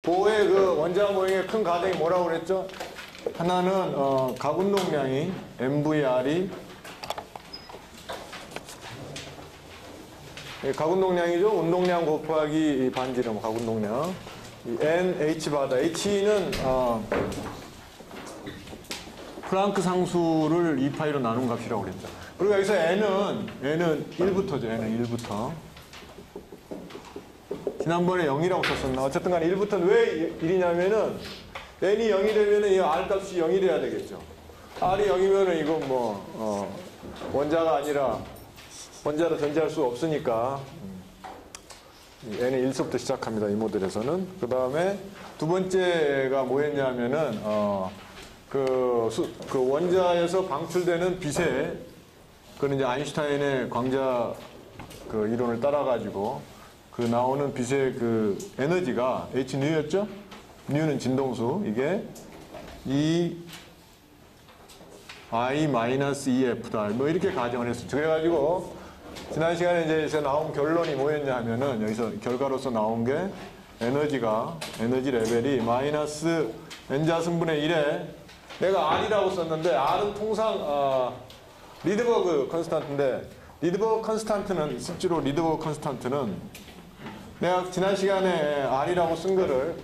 보호의 그 원자 모형의 큰 가정이 뭐라고 그랬죠? 하나는 가운동량이 MVR이 가운동량이죠. 운동량 곱하기 반지름 가운동량. NH 바다. H는 플랑크 상수를 2파이로 나눈 값이라고 그랬죠. 그리고 여기서 N은 1부터죠. N은 1부터. 지난번에 0이라고 썼었나? 어쨌든 간에 1부터는 왜 1이냐면은 N이 0이 되면은 이 R 값이 0이 돼야 되겠죠. R이 0이면은 이건 뭐, 원자가 아니라 원자로 존재할 수 없으니까 N은 1서부터 시작합니다. 이 모델에서는. 그 다음에 두 번째가 뭐였냐면은 그 원자에서 방출되는 빛의 그건 이제 아인슈타인의 광자 그 이론을 따라가지고 그 나오는 빛의 그 에너지가 hν 였죠? ν 진동수. 이게 I-EF다. 뭐 이렇게 가정을 했었죠. 그래가지고 지난 시간에 이제 나온 결론이 뭐였냐 하면은 여기서 결과로서 나온 게 에너지 레벨이 마이너스 n자승분의 1에 내가 R이라고 썼는데 R은 통상 리드버그 컨스탄트인데 리드버그 컨스탄트는 실제로 리드버그 컨스탄트는 내가 지난 시간에 R이라고 쓴 거를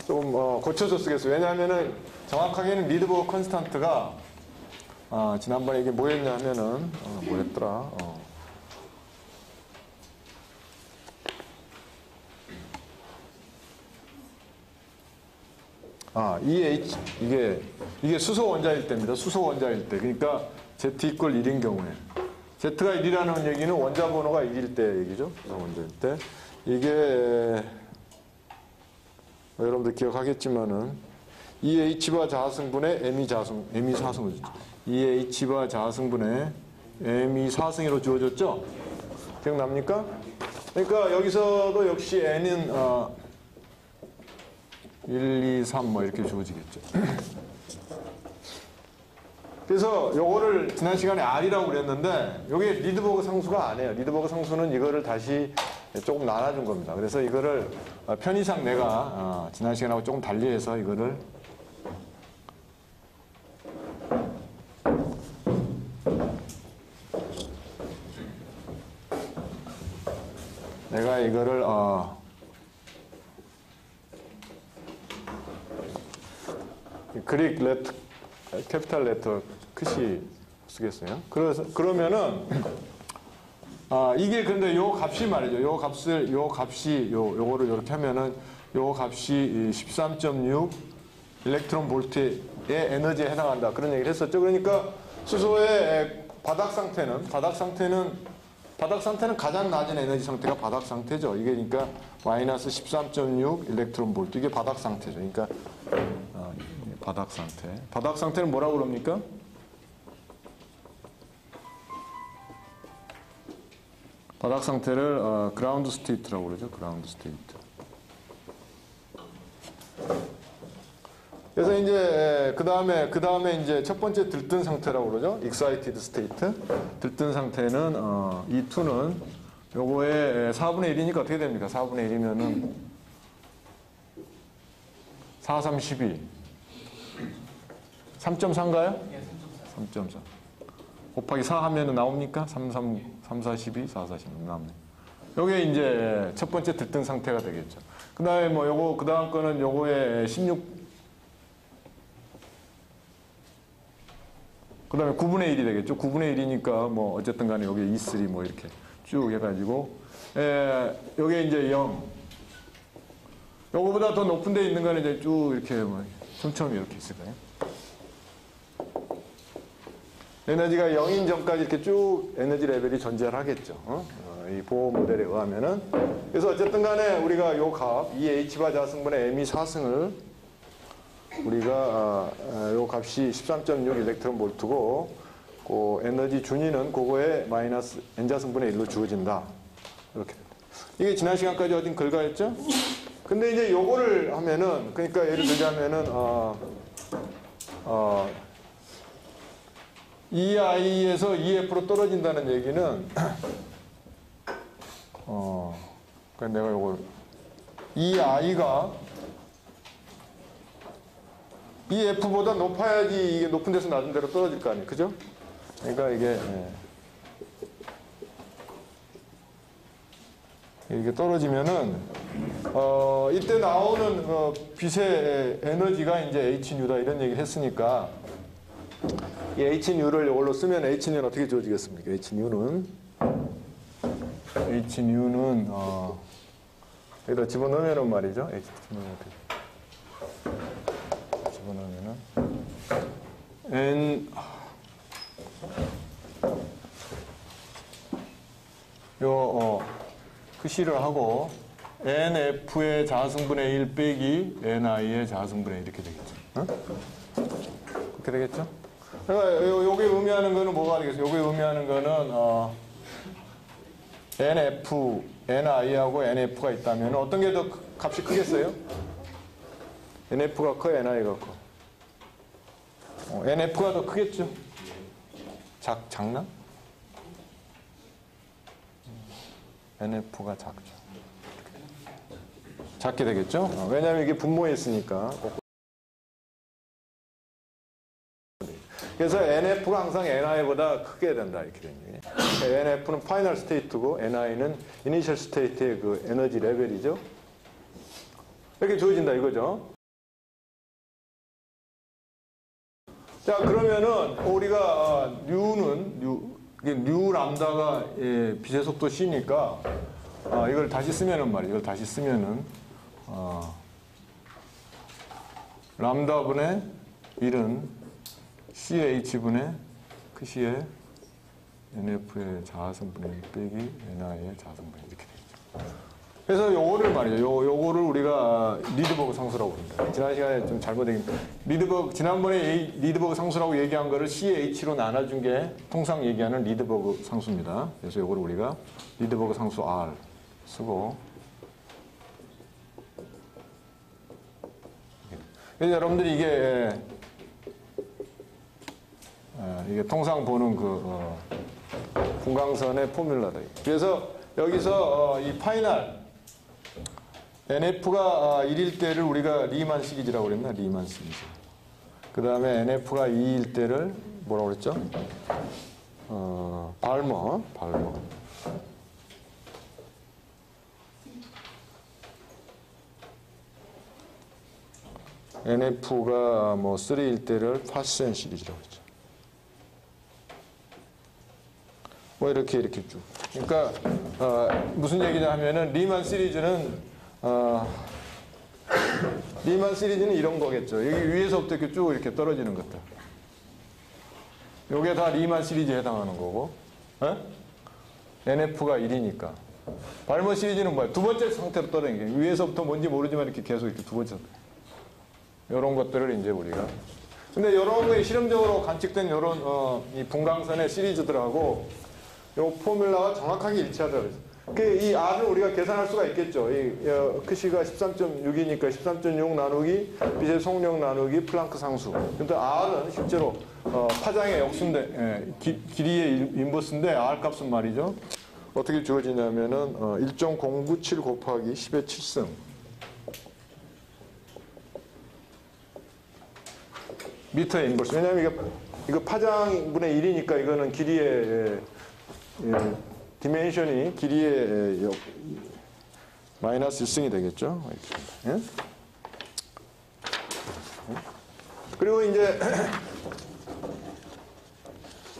좀 고쳐서 쓰겠어요. 왜냐하면은 정확하게는 리드버그 컨스탄트가 지난번에 이게 뭐였냐 하면은 뭐였더라? EH 이게 수소 원자일 때입니다. 수소 원자일 때. 그러니까 Z = 1인 경우에 Z가 1이라는 얘기는 원자 번호가 1일 때 얘기죠. 수소 원자일 때. 이게 여러분들 기억하겠지만은 EH바 자승분의 ME 사승 EH바 자승분의 ME 사승으로 주어졌죠? 기억납니까? 그러니까 여기서도 역시 N은 1, 2, 3 뭐 이렇게 주어지겠죠. 그래서 요거를 지난 시간에 R이라고 그랬는데 요게 리드버그 상수가 아니에요. 리드버그 상수는 이거를 다시 조금 나눠준 겁니다. 그래서 이거를 편의상 내가 지난 시간하고 조금 달리해서 이거를 그릭 레터, 캐피탈 레터 크시 쓰겠어요. 그러면은 이게 근데 요 값이 말이죠. 요거를 이렇게 하면은 요 값이 13.6 일렉트론 볼트의 에너지에 해당한다. 그런 얘기를 했었죠. 그러니까 수소의 바닥 상태는 가장 낮은 에너지 상태가 바닥 상태죠. 이게 그러니까 마이너스 13.6 일렉트론 볼트. 이게 바닥 상태죠. 그러니까 바닥 상태. 바닥 상태는 뭐라고 그럽니까? 바닥 상태를 그라운드 스테이트라고 그러죠. 그라운드 스테이트. 그래서 이제 그 다음에 이제 첫 번째 들뜬 상태라고 그러죠. excited state. 들뜬 상태는 이 2는 요거의 4분의 1이니까 어떻게 됩니까? 4분의 1이면은 4, 3, 12. 3.4인가요? 3.4. 곱하기 4 하면은 나옵니까? 3, 4, 12, 4, 4, 16 나옵네. 요게 이제 첫 번째 들뜬 상태가 되겠죠. 그 다음에 뭐 요거, 그 다음 거는 요거에 16, 그 다음에 9분의 1이 되겠죠. 9분의 1이니까 뭐 어쨌든 간에 여기 E3 뭐 이렇게 쭉 해가지고, 요게 이제 0. 요거보다 더 높은 데 있는 거는 이제 쭉 이렇게 뭐 촘촘히 이렇게 있을 거예요. 에너지가 0인 전까지 이렇게 쭉 에너지 레벨이 존재를 하겠죠. 이 보호 모델에 의하면은. 그래서 어쨌든 간에 우리가 요 값, EH바 자승분의 ME 사승을 우리가 요 값이 13.6 일렉트론 볼트고, 그 에너지 준위는 그거에 마이너스 n자승분의 1로 주어진다. 이렇게 됩니다. 이게 지난 시간까지 어딘 글가였죠? 근데 이제 요거를 하면은, 그러니까 예를 들자면은, EI에서 EF로 떨어진다는 얘기는, 그러니까 내가 요걸 이 I가 이 F보다 높아야지 이게 높은 데서 낮은 데로 떨어질 거 아니에요. 그죠? 그러니까 이게 이렇게 떨어지면은 이때 나오는 빛의 에너지가 이제 hnu다 이런 얘기를 했으니까 이 hnu를 이걸로 쓰면 hnu는 어떻게 주어지겠습니까? hnu는 여기다 집어넣으면은 말이죠. hnu는 어떻게 집어넣으면은 n 그 C를 하고 NF의 자승분의 1 빼기 NI의 자승분의 1 이렇게 되겠죠. 어? 그렇게 되겠죠? 그러니까 요게 의미하는 거는 뭐가 되겠어요? 요게 의미하는 거는 NF, NI하고 NF가 있다면 어떤 게 더 값이 크겠어요? NF가 커, NI가 커? NF가 더 크겠죠? 작나? NF가 작죠. 작게 되겠죠? 왜냐하면 이게 분모에 있으니까. 그래서 NF가 항상 NI보다 크게 된다. 이렇게 되는 거예요. NF는 파이널 스테이트고 NI는 이니셜 스테이트의 그 에너지 레벨이죠. 이렇게 주어진다 이거죠. 자, 그러면은 우리가 뉴 람다가 빛의 속도 C니까 이걸 다시 쓰면은 말이에요. 이걸 다시 쓰면은 람다분의 1은 CH분의 그 C의 NF의 자성분의 1 빼기 NI의 자성분의 1 이렇게 되죠. 그래서 요거를 말이죠. 요거를 우리가 리드버그 상수라고 부릅니다. 지난 시간에 좀 잘못된 지난번에 리드버그 상수라고 얘기한 거를 CH로 나눠준 게 통상 얘기하는 리드버그 상수입니다. 그래서 요거를 우리가 리드버그 상수 R 쓰고 그래서 여러분들이 이게 통상 보는 그 분광선의 포뮬라다. 그래서 여기서 이 파이널 NF가 1일 때를 우리가 리만 시리즈라고 그랬나? 리만 시리즈. 그 다음에 NF가 2일 때를 뭐라고 그랬죠? 발머. NF가 뭐 3일 때를 파센 시리즈라고 했죠. 뭐 이렇게 쭉. 그러니까 무슨 얘기냐 하면은 리만 시리즈는 이런 거겠죠. 여기 위에서부터 이렇게 쭉 이렇게 떨어지는 것들. 요게 다 리만 시리즈에 해당하는 거고. NF가 1이니까. 발머 시리즈는 뭐야? 두 번째 상태로 떨어지는 게 위에서부터 뭔지 모르지만 이렇게 계속 이렇게 두 번째 상태. 요런 것들을 이제 우리가. 근데 요런 거에 실험적으로 관측된 요런 이 분광선의 시리즈들하고 요 포뮬라가 정확하게 일치하더라고요. 이 R을 우리가 계산할 수가 있겠죠. 그 C가 13.6이니까 13.6 나누기 빛의 속력 나누기 플랑크 상수. 근데 R은 실제로 파장의 역수인데 길이의 인버스인데 R 값은 말이죠. 어떻게 주어지냐면은 1.097 곱하기 10의 7승. 미터의 인버스. 왜냐하면 이거 파장분의 1이니까 이거는 길이의 디멘션이 길이의 마이너스 1승이 되겠죠. 예? 그리고 이제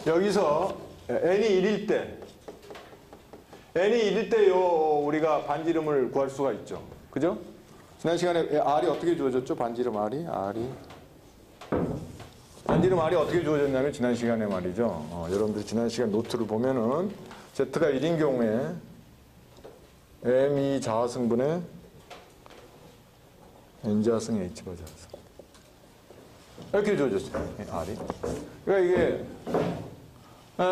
여기서 n이 1일 때 우리가 반지름을 구할 수가 있죠. 그죠? 지난 시간에 R이 어떻게 주어졌죠? 반지름 반지름 R이 어떻게 주어졌냐면 지난 시간에 말이죠. 여러분들이 지난 시간 노트를 보면은 Z가 1인 경우에 M2 자화승분의 N자승 H바 자화승 이렇게 주어졌어요. R이. 그러니까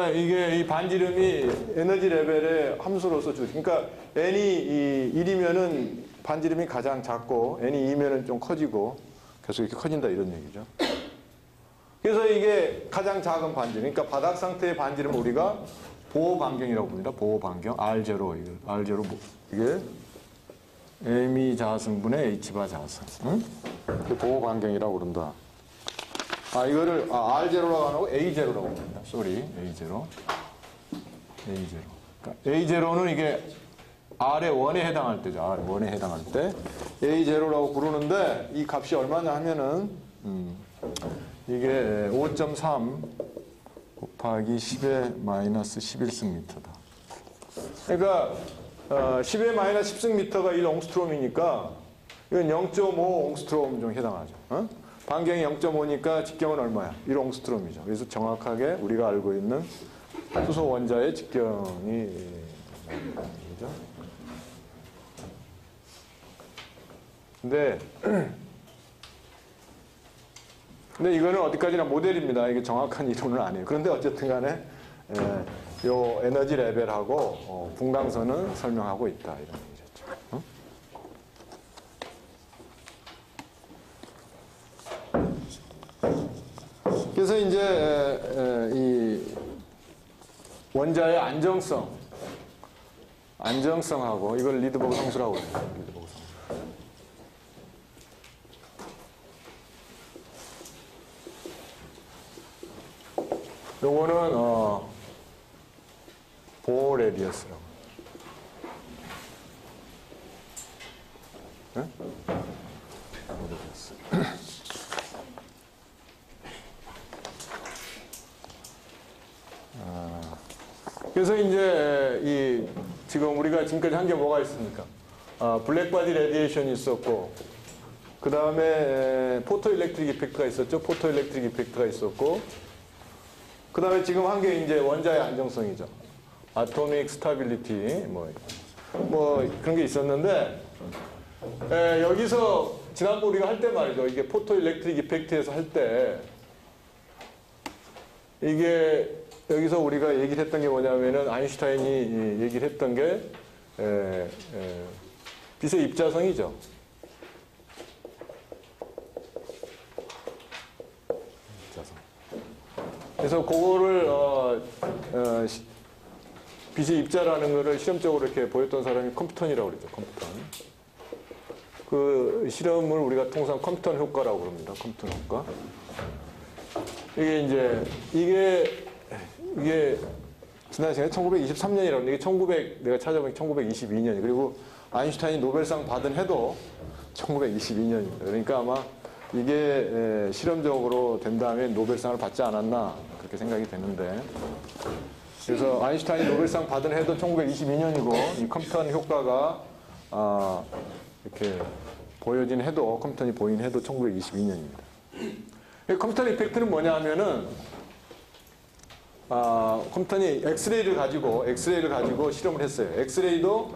이게 이 반지름이 에너지 레벨의 함수로서 그러니까 N이 1이면은 반지름이 가장 작고 N이 2면은 좀 커지고 계속 이렇게 커진다 이런 얘기죠. 그래서 이게 가장 작은 반지름. 그러니까 바닥 상태의 반지름을 우리가 보호 반경이라고 부릅니다. 보호 반경. R0. 이게 M이 자성분의 H바 자성. 응? 보호 반경이라고 그런다. 이거를 R0라고 안 하고 A0라고 합니다. 쏘리, A0. A0. 그러니까 A0는 이게 R의 1에 해당할 때죠. R1에 해당할 때. A0라고 부르는데 이 값이 얼마냐 하면은 이게 5.3 곱하기 10의 마이너스 11승미터다. 그러니까 10의 마이너스 10승미터가 1옹스트롬이니까 이건 0.5옹스트롬 좀 해당하죠. 어? 반경이 0.5니까 직경은 얼마야? 1옹스트롬이죠. 그래서 정확하게 우리가 알고 있는 수소 원자의 직경이 그죠? 근데 이거는 어디까지나 모델입니다. 이게 정확한 이론은 아니에요. 그런데 어쨌든 간에 요 에너지 레벨하고 분광선은 설명하고 있다. 이런 얘기죠. 어? 그래서 이제 이 원자의 안정성하고 이걸 리드버그 상수라고 해요. 리드버그 상수. 요거는 보호 레디어스라고. 네? 보호 레디어스. 그래서 이제 지금 우리가 지금까지 한 게 뭐가 있습니까? 블랙바디 레디에이션이 있었고, 그 다음에 포토 일렉트릭 이펙트가 있었죠. 포토 일렉트릭 이펙트가 있었고, 그 다음에 지금 한 게 이제 원자의 안정성이죠. 아토믹 스타빌리티, 뭐 그런 게 있었는데, 여기서 지난번 우리가 할 때 말이죠. 이게 포토 일렉트릭 이펙트에서 할 때, 이게 여기서 우리가 얘기를 했던 게 뭐냐면은 아인슈타인이 얘기를 했던 게 빛의 입자성이죠. 입자성. 그래서 그거를 빛의 입자라는 거를 실험적으로 이렇게 보였던 사람이 컴퓨턴이라고 그러죠. 컴퓨턴. 그 실험을 우리가 통상 컴퓨턴 효과라고 그럽니다. 컴퓨턴 효과. 이게 지난 시간에 1923년이라고 이게 내가 찾아보니 1922년이 그리고 아인슈타인이 노벨상 받은 해도 1922년입니다. 그러니까 아마 이게 실험적으로 된 다음에 노벨상을 받지 않았나 그렇게 생각이 되는데 그래서 아인슈타인이 노벨상 받은 해도 1922년이고 이 컴퓨턴 효과가 이렇게 보여진 해도 컴퓨턴이 보인 해도 1922년입니다. 컴퓨턴 이펙트는 뭐냐 하면은 컴퓨턴이 엑스레이를 가지고 실험을 했어요. 엑스레이도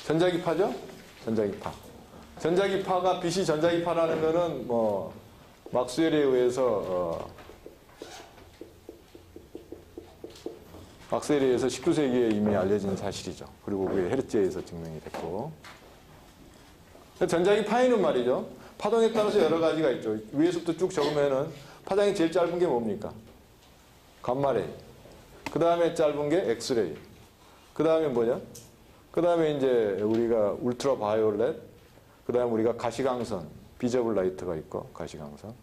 전자기파죠? 전자기파가 빛이 전자기파라는 거는 뭐 막스웰에 의해서 19세기에 이미 알려진 사실이죠. 그리고 그게 헤르츠에 의해서 증명이 됐고 전자기파에는 말이죠. 파동에 따라서 여러 가지가 있죠. 위에서부터 쭉 적으면은 파장이 제일 짧은 게 뭡니까? 감마레이. 그 다음에 짧은 게 엑스레이. 그 다음에 뭐냐? 그 다음에 이제 우리가 울트라 바이올렛. 그 다음에 우리가 가시광선. 비저블 라이트가 있고, 가시광선.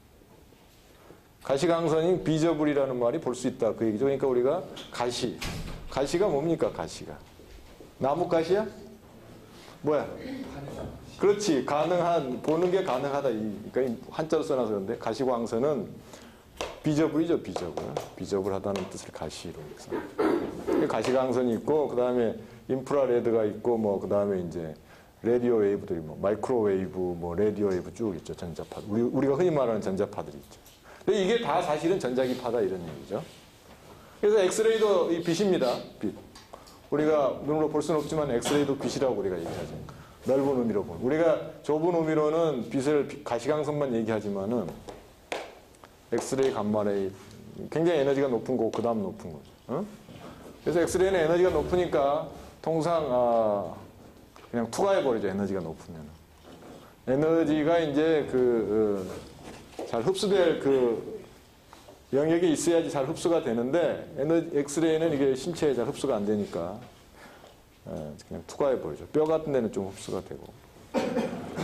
가시광선이 비저블이라는 말이 볼 수 있다. 그 얘기죠. 그러니까 우리가 가시가 뭡니까? 가시가. 나뭇가시야? 뭐야? 그렇지. 보는 게 가능하다. 그러니까 한자로 써놔서 그런데 가시광선은 비저블이죠, 비저블 하다는 뜻을 가시로 해서. 가시광선이 있고, 그 다음에 인프라레드가 있고, 그 다음에 이제 레디오 웨이브들이 마이크로웨이브, 레디오 웨이브 쭉 있죠, 전자파. 우리가 흔히 말하는 전자파들이 있죠. 근데 이게 다 사실은 전자기파다 이런 얘기죠. 그래서 엑스레이도 이 빛입니다, 빛. 우리가 눈으로 볼 수는 없지만 엑스레이도 빛이라고 우리가 얘기하죠. 넓은 의미로 보면. 우리가 좁은 의미로는 빛을 가시광선만 얘기하지만은 엑스레이, 감마레이 굉장히 에너지가 높은 거고 그 다음 높은 거죠. 그래서 엑스레이는 에너지가 높으니까 통상 그냥 투과해버리죠. 에너지가 높으면. 에너지가 이제 잘 흡수될 영역에 있어야지 잘 흡수가 되는데 엑스레이는 이게 신체에 잘 흡수가 안 되니까 그냥 투과해버리죠. 뼈 같은 데는 좀 흡수가 되고.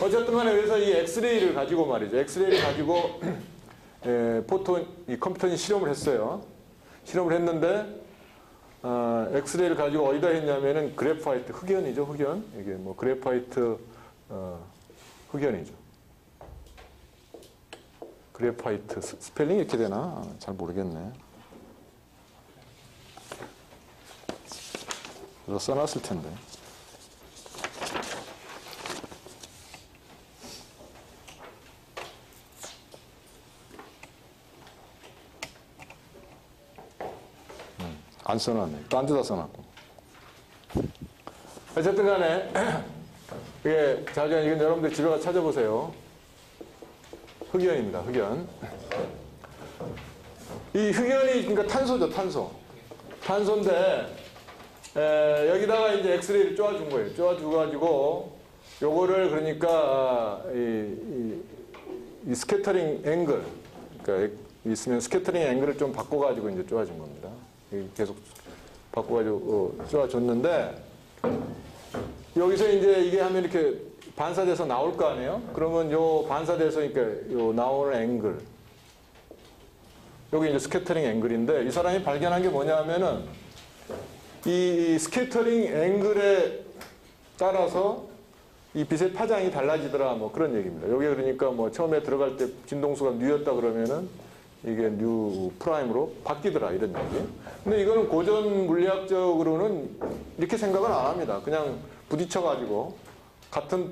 어쨌든 간에 그래서 이 엑스레이를 가지고 말이죠. 엑스레이를 가지고 이 컴퓨터는 실험을 했어요. 실험을 했는데 엑스레이를 가지고 어디다 했냐면은 그래파이트, 흑연이죠, 흑연. 이게 뭐 그래파이트 흑연이죠. 그래파이트 스펠링이 이렇게 되나? 잘 모르겠네. 그래서 써놨을 텐데. 안 써놨네. 딴 데다 써놨고. 어쨌든 간에, 이게, 자주, 이건 여러분들 집에 가서 찾아보세요. 흑연입니다, 흑연. 이 흑연이, 그러니까 탄소죠, 탄소. 탄소인데, 여기다가 이제 엑스레이를 쪼아준 거예요. 쪼아줘가지고, 요거를 그러니까, 이 스캐터링 앵글, 그러니까 있으면 스캐터링 앵글을 좀 바꿔가지고 이제 쪼아준 겁니다. 계속 바꿔가지고 쪼아줬는데 여기서 이제 이게 하면 이렇게 반사돼서 나올 거 아니에요? 그러면 요 반사돼서 그러니까 요 나오는 앵글 여기 이제 스캐터링 앵글인데 이 사람이 발견한 게 뭐냐면은 이 스캐터링 앵글에 따라서 이 빛의 파장이 달라지더라 뭐 그런 얘기입니다. 여기 그러니까 뭐 처음에 들어갈 때 진동수가 뉴였다 그러면은 이게 뉴 프라임으로 바뀌더라 이런 얘기. 근데 이거는 고전 물리학적으로는 이렇게 생각은 안 합니다. 그냥 부딪혀가지고 같은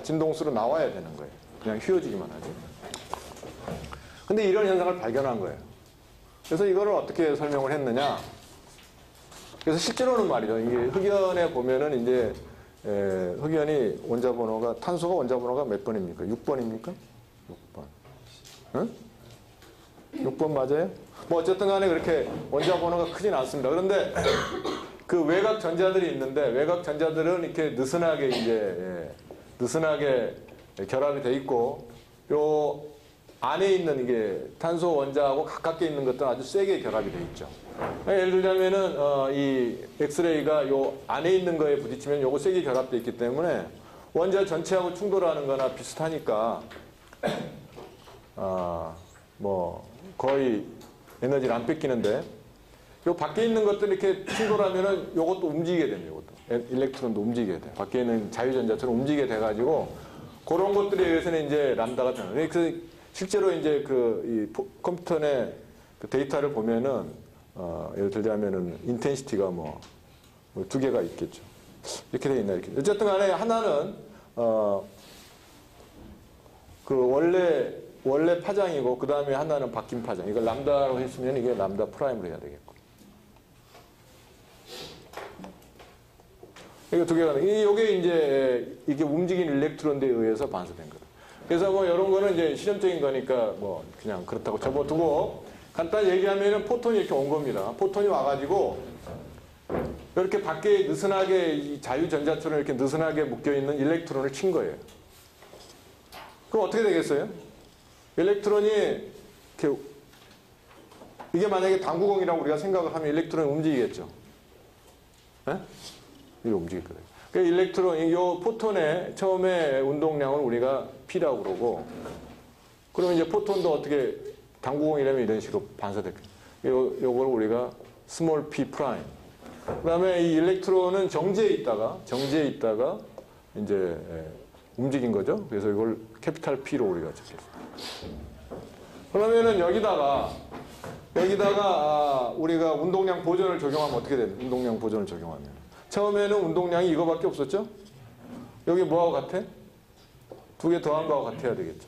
진동수로 나와야 되는 거예요. 그냥 휘어지기만 하지. 근데 이런 현상을 발견한 거예요. 그래서 이거를 어떻게 설명을 했느냐. 그래서 실제로는 말이죠. 이게 흑연에 보면은 이제 흑연이 원자번호가 탄소가 원자번호가 몇 번입니까? 6번입니까? 6번. 응? 6번 맞아요? 뭐 어쨌든 간에 그렇게 원자번호가 크진 않습니다. 그런데 그 외곽 전자들이 있는데 외곽 전자들은 이렇게 느슨하게 이제 느슨하게 결합이 돼 있고 요 안에 있는 이게 탄소 원자하고 가깝게 있는 것들은 아주 세게 결합이 돼 있죠. 예를 들자면은 이 엑스레이가 요 안에 있는 거에 부딪히면 요거 세게 결합돼 있기 때문에 원자 전체하고 충돌하는 거나 비슷하니까 뭐 거의 에너지를 안 뺏기는데 요 밖에 있는 것들 이렇게 충돌하면은 요것도 움직이게 됩니다. 요것도 일렉트론도 움직이게 돼. 밖에 있는 자유전자처럼 움직이게 돼가지고 그런 것들에 의해서는 이제 람다가 되는. 그래서 실제로 이제 이 컴퓨터 내 그 데이터를 보면은 예를 들자면은 인텐시티가 뭐 두 개가 있겠죠. 이렇게 돼 있나 이렇게. 어쨌든 간에 하나는 그 원래 파장이고 그 다음에 하나는 바뀐 파장. 이걸 람다로 했으면 이게 람다 프라임으로 해야 되겠고. 이거 두 개가 이게 이제 이게 움직이는 일렉트론에 의해서 반사된 거다. 그래서 뭐 이런 거는 이제 실험적인 거니까 뭐 그냥 그렇다고 접어두고 간단히 얘기하면은 포톤이 이렇게 온 겁니다. 포톤이 와가지고 이렇게 밖에 느슨하게 이 자유전자처럼 이렇게 느슨하게 묶여 있는 일렉트론을 친 거예요. 그럼 어떻게 되겠어요? 일렉트론이 이렇게 이게 만약에 당구공이라고 우리가 생각을 하면 일렉트론이 움직이겠죠. 네? 이게 움직일 거예요. 그러니까 일렉트론, 이 포톤의 처음에 운동량을 우리가 P라고 그러고, 그러면 이제 포톤도 어떻게 당구공이라면 이런 식으로 반사될 거예요. 요걸 우리가 스몰 p 프라임. 그 다음에 이 일렉트론은 정지해 있다가 이제 움직인 거죠. 그래서 이걸 캐피탈 P로 우리가 적겠어요. 그러면은 여기다가 우리가 운동량 보존을 적용하면 어떻게 돼요? 운동량 보존을 적용하면. 처음에는 운동량이 이거밖에 없었죠? 여기 뭐하고 같아? 두 개 더한 거하고 같아야 되겠죠.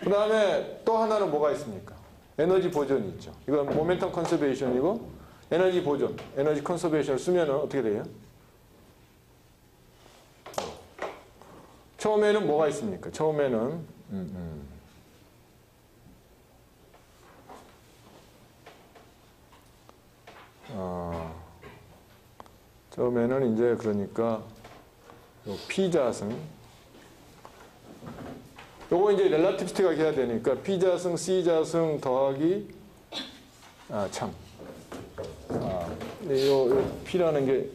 그 다음에 또 하나는 뭐가 있습니까? 에너지 보존이 있죠. 이건 모멘텀 컨서베이션이고 에너지 보존, 에너지 컨서베이션을 쓰면 어떻게 돼요? 처음에는 뭐가 있습니까? 처음에는 처음에는 이제 그러니까 P자승 요거 이제 렐라티비스티가 해야 되니까 P자승, C자승 더하기 요 P라는 게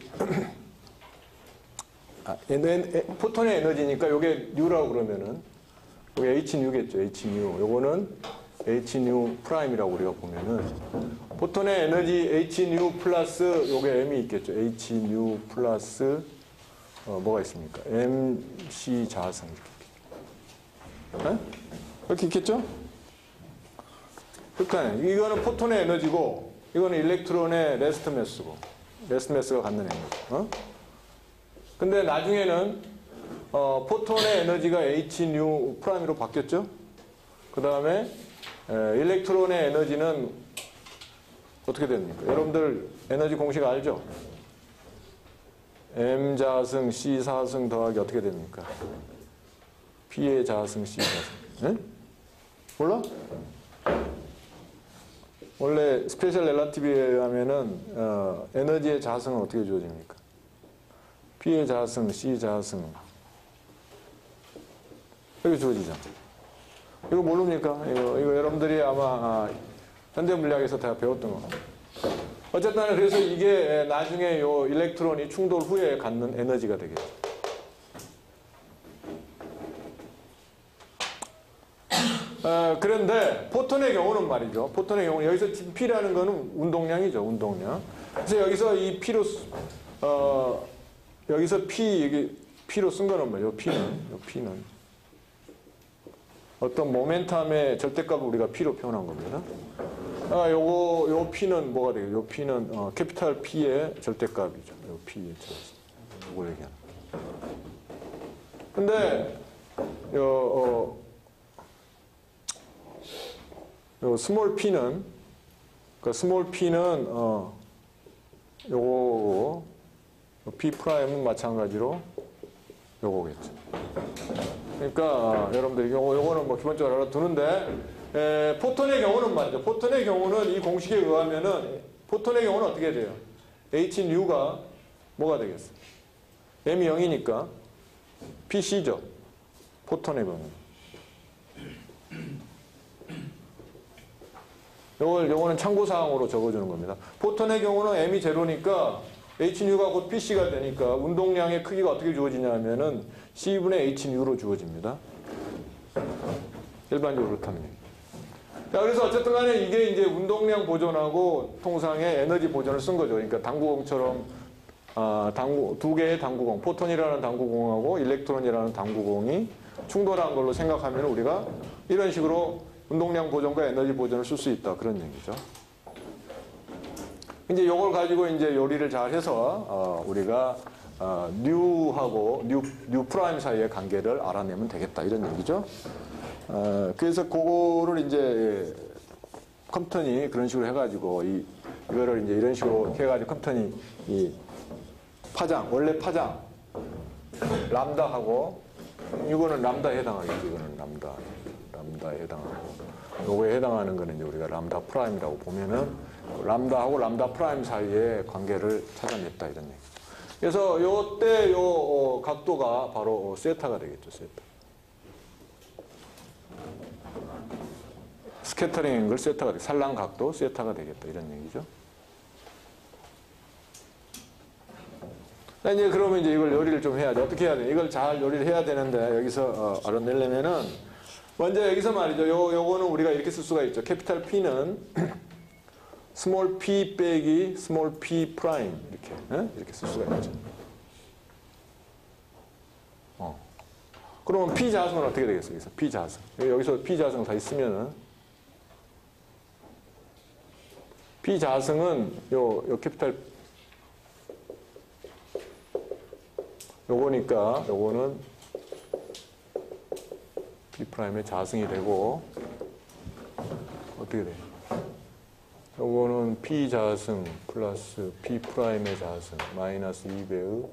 포톤의 에너지니까 요게 U라고 그러면은 요게 Hnu겠죠. Hnu. 요거는 Hnu 프라임이라고 우리가 보면은 포톤의 에너지 Hnu 플러스 요게 M이 있겠죠. Hnu 플러스 뭐가 있습니까? MC 자성 이렇게. 이렇게 있겠죠? 그러니까 이거는 포톤의 에너지고 이거는 일렉트론의 레스트 매스고 레스트 매스가 갖는 에너지. 근데 나중에는 포톤의 에너지가 Hnu 프라임으로 바뀌었죠? 그 다음에 일렉트론의 에너지는 어떻게 됩니까? 여러분들 에너지 공식 알죠? M 자승 C 사승 더하기 어떻게 됩니까? P의 자승 C 자승. 네? 몰라? 원래 스페셜 렐라티비티에 의하면은 에너지의 자승은 어떻게 주어집니까? P의 자승, C 자승 여기 주어지잖아. 이거 모릅니까? 이거 여러분들이 아마 현대 물리학에서 다 배웠던 거. 어쨌든 그래서 이게 나중에 요 일렉트론이 충돌 후에 갖는 에너지가 되겠죠. 그런데 포톤의 경우는 말이죠. 포톤의 경우는 여기서 P라는 거는 운동량이죠. 운동량. 그래서 여기서 이 P로 여기서 P로 쓴 거는 뭐예요? P는 어떤 모멘텀의 절대값을 우리가 P로 표현한 겁니다. 요 P는 뭐가 되겠죠? 요 P는 캐피탈 P의 절대값이죠. 요 P의 절대값. 요걸 얘기하는. 근데 요 스몰 P는 스몰 P는 요거 P 프라임은 마찬가지로 요거겠죠. 그러니까 여러분들이 요거는 뭐 기본적으로 알아두는데 포톤의 경우는 말이죠. 포톤의 경우는 이 공식에 의하면은 포톤의 경우는 어떻게 돼요? Hnu가 뭐가 되겠어? M이 0이니까 PC죠. 포톤의 경우는. 요거는 참고사항으로 적어주는 겁니다. 포톤의 경우는 M이 제로니까 Hnu가 곧 PC가 되니까 운동량의 크기가 어떻게 주어지냐면은 C분의 Hnu로 주어집니다. 일반적으로 그렇다면. 자, 그래서 어쨌든 간에 이게 이제 운동량 보존하고 통상의 에너지 보존을 쓴 거죠. 그러니까 당구공처럼 두 개의 당구공, 포톤이라는 당구공하고 일렉트론이라는 당구공이 충돌한 걸로 생각하면 우리가 이런 식으로 운동량 보존과 에너지 보존을 쓸 수 있다. 그런 얘기죠. 이제 이걸 가지고 이제 요리를 잘 해서 우리가 뉴하고 뉴 프라임 사이의 관계를 알아내면 되겠다. 이런 얘기죠. 그래서 그거를 이제 컴퓨터니 그런 식으로 해가지고 이거를 이제 이런 식으로 해가지고 컴퓨터니 이 파장, 원래 파장 람다하고 이거는 람다에 해당하겠죠. 이거는 람다에 해당하고 요거에 해당하는 거는 이제 우리가 람다 프라임이라고 보면은 람다하고 람다 프라임 사이의 관계를 찾아냈다 이런 얘기. 그래서 요때 요 각도가 바로 세타가 되겠죠. 세타. 스캐터링 앵글 세타가 되겠다. 산란 각도 세타가 되겠다 이런 얘기죠. 이제 그러면 이제 이걸 요리를 좀 해야죠. 어떻게 해야 돼? 이걸 잘 요리를 해야 되는데 여기서 알아내려면은 먼저 여기서 말이죠. 요거는 우리가 이렇게 쓸 수가 있죠. 캐피탈 P는 스몰 p 빼기 스몰 p 프라임 이렇게 쓸 수가 있죠. 그러면 P 자승은 어떻게 되겠어요? 여기서 P 자승. 여기서 P 자승 다 있으면은 P 자승은 요 캐피탈 요거니까 요거는 P 프라임의 자승이 되고 어떻게 돼요? 요거는 P 자승 플러스 P 프라임의 자승 마이너스 2배의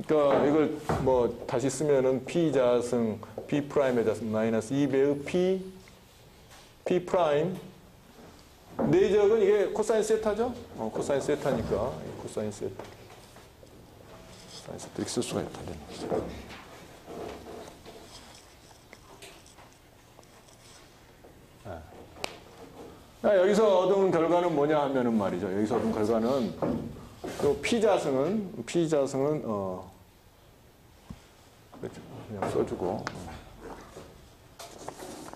그러니까 이걸 뭐 다시 쓰면은 P 자승 P 프라임의 자승 마이너스 2배의 P 프라임 내적은 이게 코사인 세타죠? 코사인 세타니까 코사인 세타 이렇게 쓸 수가 있다. 여기서 얻은 결과는 뭐냐 하면은 말이죠. 여기서 얻은 결과는 요 P자승은 그렇죠. 그냥 써주고.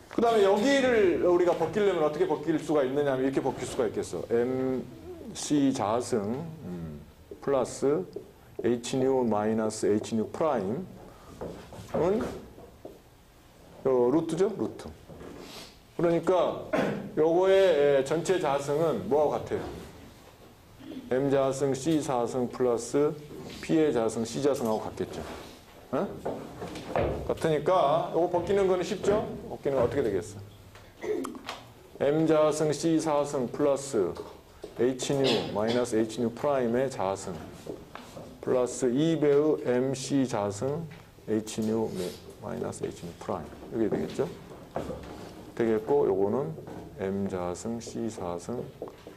그 다음에 여기를 우리가 벗기려면 어떻게 벗길 수가 있느냐 하면 이렇게 벗길 수가 있겠어. MC 자승 플러스 Hν 마이너스 Hν 프라임은 루트죠? 루트. 그러니까 요거의 전체 자승은 뭐하고 같아요? M 자승 C 자승 플러스 P의 자승 C 자승하고 같겠죠. 어? 같으니까 요거 벗기는 거는 쉽죠? 벗기는 거 어떻게 되겠어? M 자승 C 자승 플러스 Hν 마이너스 Hν 프라임의 자승 플러스 2배의 MC 자승 Hν 마이너스 Hν 프라임 이게 되겠죠? 되겠고 요거는 M 자승 C 자승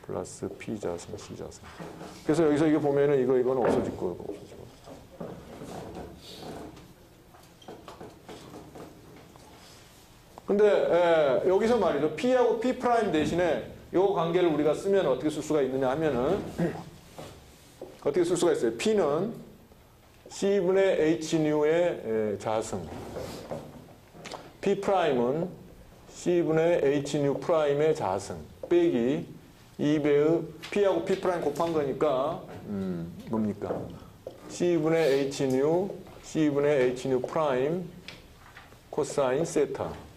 플러스 P 자승 C 자승. 그래서 여기서 이게 보면은 이거는 없어질 거고 없어지고. 근데 여기서 말이죠. P하고 P 프라임 대신에 요 관계를 우리가 쓰면 어떻게 쓸 수가 있느냐 하면은 어떻게 쓸 수가 있어요. P는 C분의 Hν의 자승, P 프라임은 C분의 Hν 프라임의 자승 빼기 2배의 P하고 P 프라임 곱한 거니까 뭡니까? C분의 Hν, C분의 Hν 프라임 코사인 세타.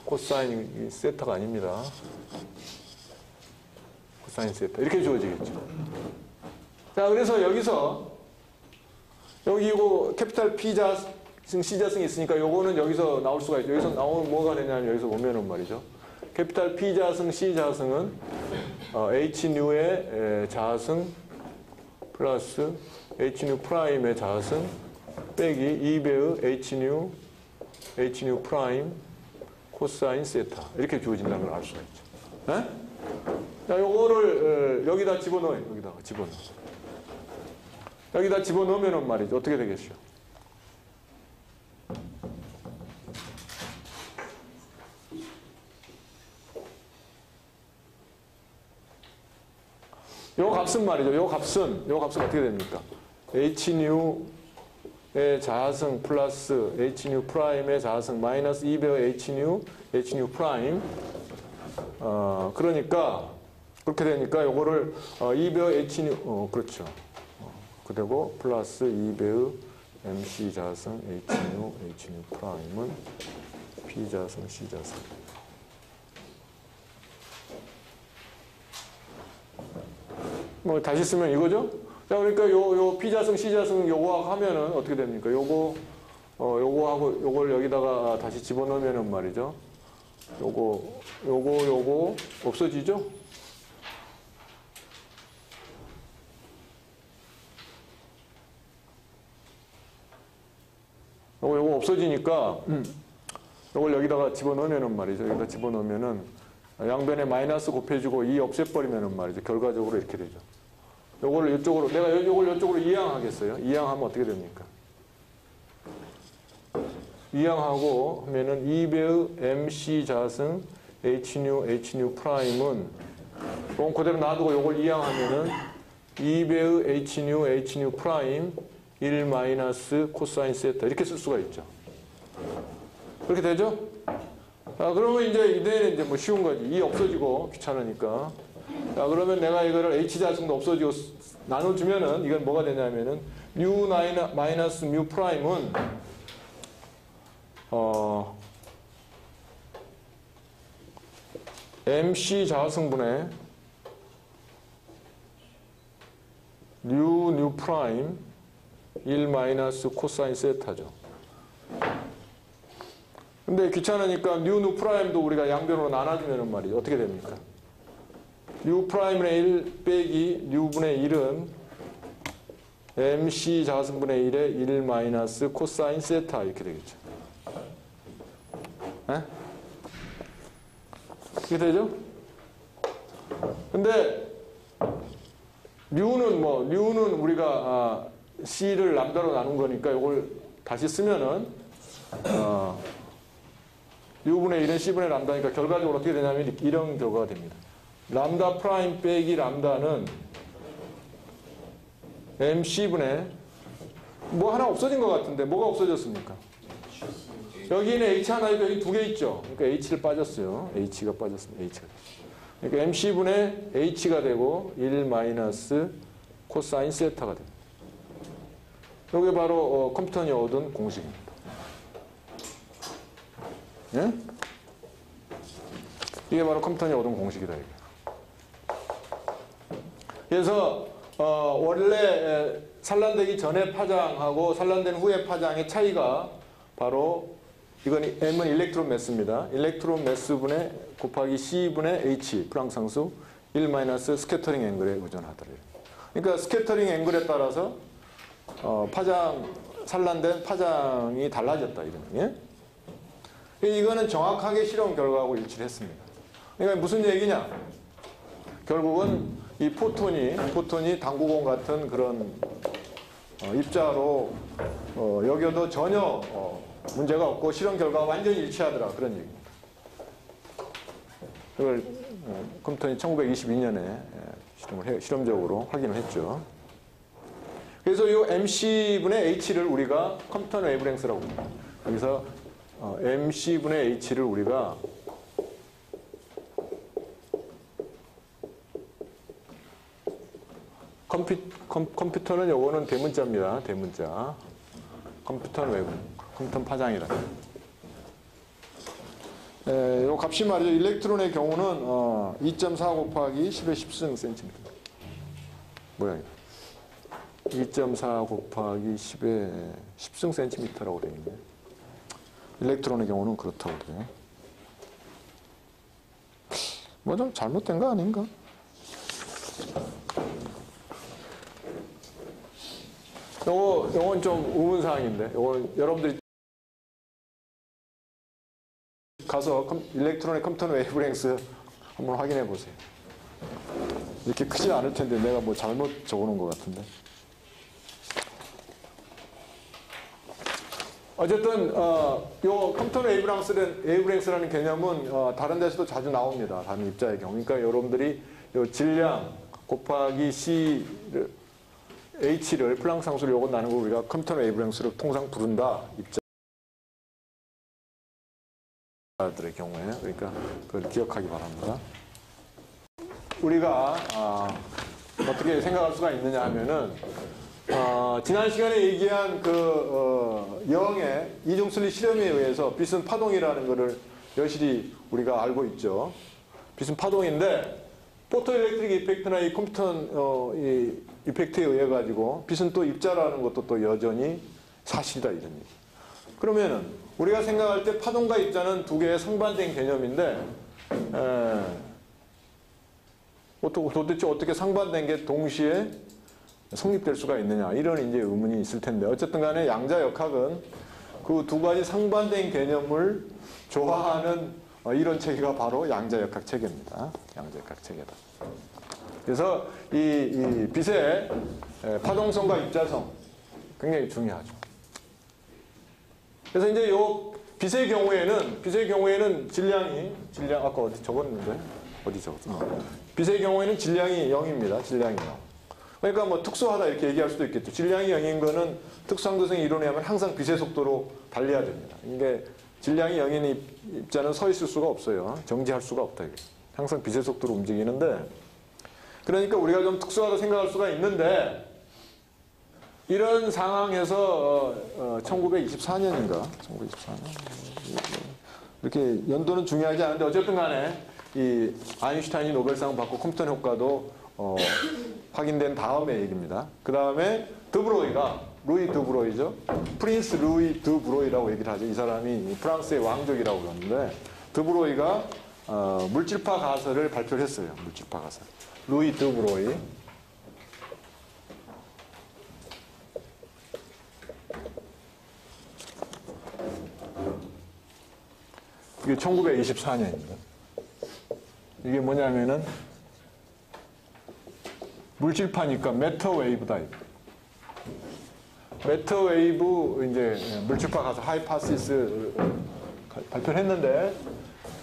코사인 세타가 아닙니다. 코사인 세타. 이렇게 주어지겠죠. 자, 그래서 여기서 여기 이거 캐피탈 P자승, C자승이 있으니까 요거는 여기서 나올 수가 있죠. 여기서 나오면 뭐가 되냐면 여기서 보면은 말이죠. 캐피탈 P자승, C자승은 Hν의 자승 플러스 Hν 프라임의 자승 빼기 2배의 Hν 프라임 코사인 세타 이렇게 주어진다는 걸 알 수가 있죠. 네? 자, 요거를 여기다 집어넣어요. 여기다가 집어넣어. 여기다 집어넣으면 말이죠. 어떻게 되겠어요? 요 값은 말이죠. 요 값은 어떻게 됩니까? Hν 의 자승 플러스 Hν 프라임의 자승 마이너스 2배의 Hν 프라임. 그러니까 그렇게 되니까 요거를 2배의 Hν 그렇죠. 그리고 플러스 2배의 MC 자승 Hν 프라임은 P 자승 C 자승. 뭐 다시 쓰면 이거죠? 자, 그러니까 요 P자승, C자승 요거 하면은 어떻게 됩니까? 요거하고 요걸 여기다가 다시 집어넣으면은 말이죠. 요거 없어지죠? 요거 없어지니까 요걸 여기다가 집어넣으면은 말이죠. 여기다 집어넣으면은 양변에 마이너스 곱해주고 2 없애버리면은 말이죠. 결과적으로 이렇게 되죠. 요거를 이쪽으로, 내가 요걸 이쪽으로 이항하겠어요. 이항하면 어떻게 됩니까? 이항하고 하면은 2배의 MC 자승 Hν 프라임은 그럼 그대로 놔두고 요걸 이항하면은 2배의 Hν 프라임 1 마이너스 코사인 세타 이렇게 쓸 수가 있죠. 그렇게 되죠? 그러면 이제는 이제 뭐 쉬운 거지. 이 없어지고 귀찮으니까. 자, 그러면 내가 이거를 H자승도 없어지고 나눠주면은 이건 뭐가 되냐면은 뮤 마이너스 뮤 프라임은 MC 자승분의 뉴 프라임 1 마이너스 코사인 세타죠. 근데 귀찮으니까 뉴 프라임도 우리가 양변으로 나눠주면 말이죠. 어떻게 됩니까? 뉴 프라임분의 1 빼기 뉴분의 1은 MC 자승분의 1에 1 마이너스 코사인 세타 이렇게 되겠죠. 네? 그렇게 되죠? 근데 뉴는 우리가 C를 람다로 나눈 거니까 이걸 다시 쓰면은 U분의 1은 C분의 람다니까 결과적으로 어떻게 되냐면 이런 결과가 됩니다. 람다 프라임 빼기 람다는 MC분의 뭐 하나 없어진 것 같은데 뭐가 없어졌습니까? 여기는 H 하나 있고 여기 두 개 있죠. 그러니까 H를 빠졌어요. H가 빠졌습니다. H가. 그러니까 MC분의 H가 되고 1 마이너스 코사인 세타가 됩니다. 이게 바로 컴퓨터니 얻은 공식입니다. 예? 이게 바로 컴퓨터니 얻은 공식이다. 이게. 그래서 원래 산란되기 전에 파장하고 산란된 후에 파장의 차이가 바로 이건 M은 일렉트론 매스입니다. 일렉트론 매스분의 곱하기 C분의 H 플랑크 상수 1 마이너스 스캐터링 앵글에 의존하더래요. 그러니까 스캐터링 앵글에 따라서 산란된 파장이 달라졌다 이런 예? 이거는 정확하게 실험 결과하고 일치를 했습니다. 그러니까 무슨 얘기냐? 결국은 이 포톤이 당구공 같은 그런 입자로 여겨도 전혀 문제가 없고 실험 결과가 완전히 일치하더라 그런 얘기입니다. 그걸 컴퓨터니 1922년에 실험적으로 확인을 했죠. 그래서 이 MC분의 H를 우리가 컴퓨터 웨이브랭스라고 합니다. 여기서 MC분의 H를 우리가 컴퓨터는 요거는 대문자입니다. 대문자. 컴퓨터는 웨이브, 컴퓨터 파장이다. 요 값이 말이죠. 일렉트론의 경우는 2.4 곱하기 10의 10승 센티미터. 모양이다. 2.4 곱하기 10의 10승 센티미터라고 되어 있네요. 일렉트론의 경우는 그렇다고 돼요. 뭐 좀 잘못된 거 아닌가? 요건 좀 의문사항인데, 요건 여러분들이 가서 일렉트론의 컴퓨터 웨이브랭스 한번 확인해 보세요. 이렇게 크지 않을 텐데 내가 뭐 잘못 적어놓은 것 같은데. 어쨌든 요 컴퓨터 웨이브랭스라는 개념은 다른 데서도 자주 나옵니다. 다른 입자의 경우. 그러니까 여러분들이 요 질량 곱하기 H를 플랑크 상수를 요건 나는 걸 우리가 컴퓨터 웨이브랭스로 통상 부른다. 입자들의 경우에. 그러니까 그걸 기억하기 바랍니다. 우리가 어떻게 생각할 수가 있느냐 하면은 지난 시간에 얘기한 영의 이중슬릿 실험에 의해서 빛은 파동이라는 것을 여실히 우리가 알고 있죠. 빛은 파동인데 포토일렉트릭 이펙트나 이 컴퓨터 이펙트에 의해 가지고 빛은 또 입자라는 것도 또 여전히 사실이다 이런 얘기. 그러면은 우리가 생각할 때 파동과 입자는 두 개의 상반된 개념인데 도대체 어떻게 상반된 게 동시에 성립될 수가 있느냐 이런 이제 의문이 있을 텐데 어쨌든 간에 양자역학은 그 두 가지 상반된 개념을 조화하는 이런 체계가 바로 양자역학 체계입니다. 양자역학 체계다. 그래서 이 빛의 파동성과 입자성 굉장히 중요하죠. 그래서 이제 요 빛의 경우에는 질량 아까 어디 적었는데 어디 적었어? 빛의 경우에는 질량이 0입니다. 질량이 0. 그러니까 뭐 특수하다 이렇게 얘기할 수도 있겠죠. 질량이 0인 거는 특수항도성 이론에 하면 항상 빛의 속도로 달려야 됩니다. 이게 질량이 0인 입자는 서 있을 수가 없어요. 정지할 수가 없다. 이게. 항상 빛의 속도로 움직이는데 그러니까 우리가 좀 특수하다 생각할 수가 있는데 이런 상황에서 1924년인가? 1924년? 이렇게 연도는 중요하지 않은데 어쨌든 간에 이 아인슈타인이 노벨상 받고 컴퓨터 효과도 확인된 다음의 얘기입니다. 그 다음에 루이 드브로이죠. 프린스 루이 드브로이라고 얘기를 하죠. 이 사람이 프랑스의 왕족이라고 그러는데 드브로이가 물질파 가설을 발표를 했어요. 물질파 가설. 루이 드브로이. 이게 1924년입니다. 이게 뭐냐면은 물질파니까 매터 웨이브다. 매터 웨이브 이제 물질파 가설 하이파시스 발표를 했는데,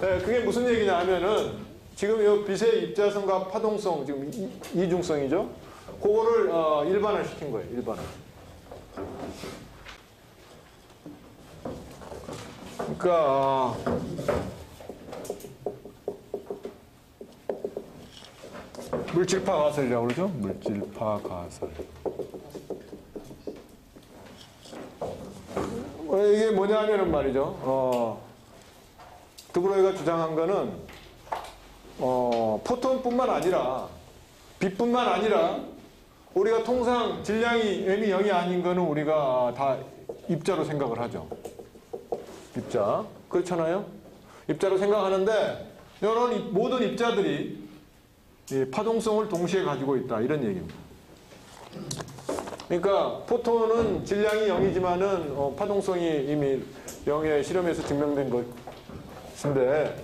네, 그게 무슨 얘기냐 하면은 지금 이 빛의 입자성과 파동성, 지금 이중성이죠? 그거를 일반화시킨 거예요. 일반화. 그러니까 물질파 가설이라고 그러죠? 물질파 가설. 이게 뭐냐면은 말이죠. 드브로이가 주장한 거는 포톤뿐만 아니라 빛뿐만 아니라 우리가 통상 질량이 m이 0이 아닌 거는 우리가 다 입자로 생각을 하죠. 입자. 그렇잖아요? 입자로 생각하는데 이런 모든 입자들이 이 파동성을 동시에 가지고 있다. 이런 얘기입니다. 그러니까 포톤은 질량이 0이지만은 파동성이 이미 0의 실험에서 증명된 것인데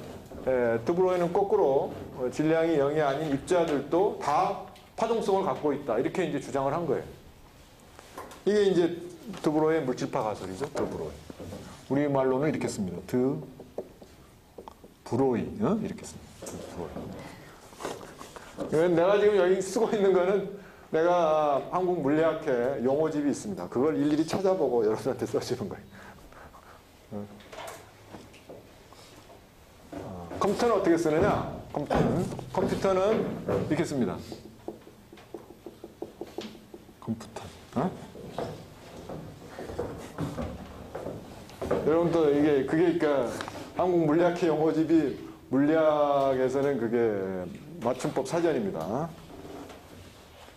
드브로이는 거꾸로 질량이 0이 아닌 입자들도 다 파동성을 갖고 있다. 이렇게 이제 주장을 한 거예요. 이게 이제 드브로이의 물질파 가설이죠. 드브로이. 우리 말로는 이렇게 씁니다. 드브로이. 이렇게 씁니다. 드브로이. 내가 지금 여기 쓰고 있는 거는 내가 한국 물리학회 용어집이 있습니다. 그걸 일일이 찾아보고 여러분한테 써주는 거예요. 컴퓨터는 어떻게 쓰느냐? 컴퓨터는 이렇게 씁니다. 컴퓨터. 여러분도 그게 그러니까 한국 물리학회 용어집이 물리학에서는 그게 맞춤법 사전입니다.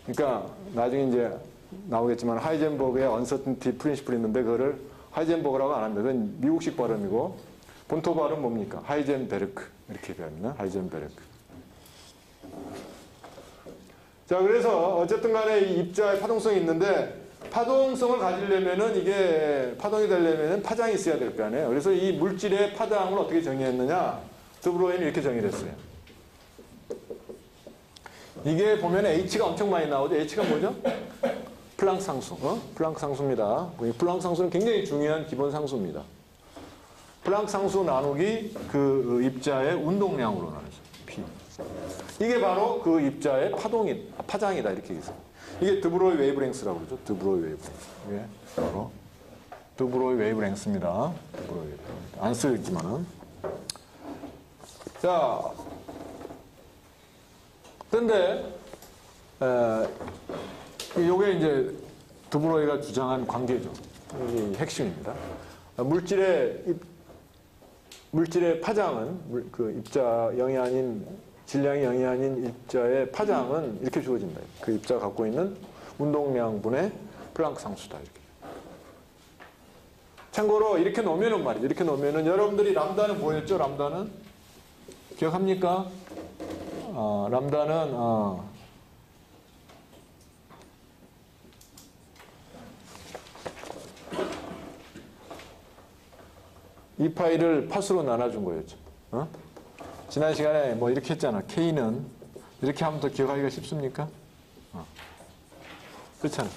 그러니까 나중에 이제 나오겠지만 하이젠버그의 언서튼티 프린시플이 있는데 그거를 하이젠버그라고 안 합니다. 그건 미국식 발음이고 본토 발음 뭡니까? 하이젠베르크 이렇게 얘기합니다. 하이젠베르크. 자, 그래서 어쨌든 간에 이 입자의 파동성이 있는데 파동성을 가지려면은 이게 파동이 되려면은 파장이 있어야 될 거 아니에요. 그래서 이 물질의 파장을 어떻게 정의했느냐? 드브로이는 이렇게 정의를 했어요. 이게 보면 H가 엄청 많이 나오죠. H가 뭐죠? 플랑크 상수. 플랑크 상수입니다. 플랑크 상수는 굉장히 중요한 기본 상수입니다. 플랑크 상수 나누기 그 입자의 운동량으로 나누죠. P. 이게 바로 그 입자의 파장이다. 이렇게 얘기해요. 이게 드브로이 웨이브랭스라고 그러죠. 드브로이 웨이브랭스. 이게 바로 드브로이 웨이브랭스입니다. 드브로이 웨이브랭스. 안 쓰였지만은. 자. 근데 요게 이제 드브로이가 주장한 관계죠. 이게 핵심입니다. 물질의 파장은 그 입자 0이 아닌 질량이 0이 아닌 입자의 파장은 이렇게 주어진다. 그 입자가 갖고 있는 운동량분의 플랑크 상수다. 이렇게. 참고로 이렇게 놓으면은 말이죠. 이렇게 놓으면은 여러분들이 람다는 뭐였죠? 람다는 기억합니까? 람다는 이 파이를 팥으로 나눠준 거였죠. 지난 시간에 뭐 이렇게 했잖아. K는 이렇게 하면 더 기억하기가 쉽습니까? 그렇잖아.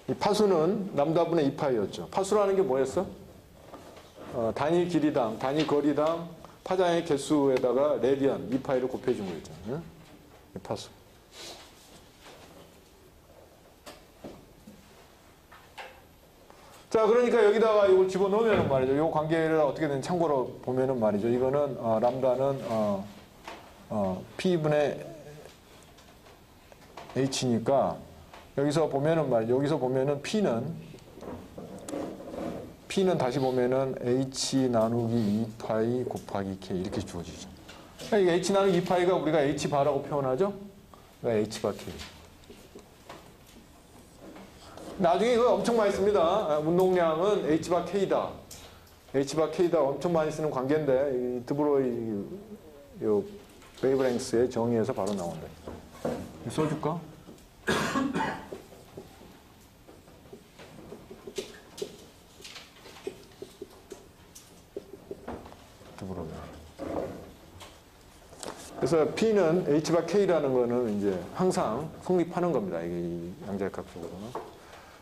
이 파수는 람다분의 2파이였죠. 파수라는 게 뭐였어? 단위 길이당, 단위 거리당 파장의 개수에다가 레디안 2파이를 곱해준 거였잖아요. 파수. 자, 그러니까 여기다가 이걸 집어넣으면 말이죠. 이 관계를 어떻게든 참고로 보면은 말이죠. 이거는 람다는 P분의 H니까 여기서 보면은 말이죠. 여기서 보면은 P는 다시 보면은 H 나누기 2파이 곱하기 K 이렇게 주어지죠. 그러니까 H 나누기 2파이가 우리가 H바라고 표현하죠. 그러니까 H바 K. 나중에 이거 엄청 많이 씁니다. 운동량은 H바 K다. H바 K다 엄청 많이 쓰는 관계인데 이 드브로이 요 웨이브랭스의 정의에서 바로 나온다. 써줄까? 드브로이. 그래서 P는 H바 K라는 거는 이제 항상 성립하는 겁니다. 이게 양자역학적으로는.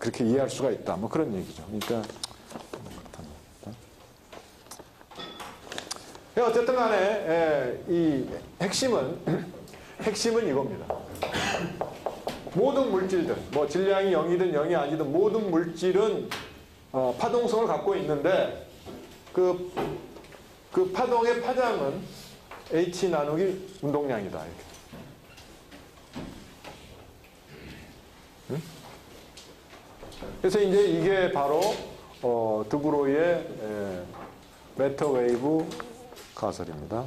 그렇게 이해할 수가 있다. 뭐 그런 얘기죠. 그러니까 어쨌든 간에 이 핵심은 이겁니다. 모든 물질들, 뭐 질량이 0이든 0이 아니든 모든 물질은 파동성을 갖고 있는데 그 파동의 파장은 H 나누기 운동량이다. 이렇게. 응? 그래서 이제 이게 바로 드브로이의 매터 웨이브 가설입니다.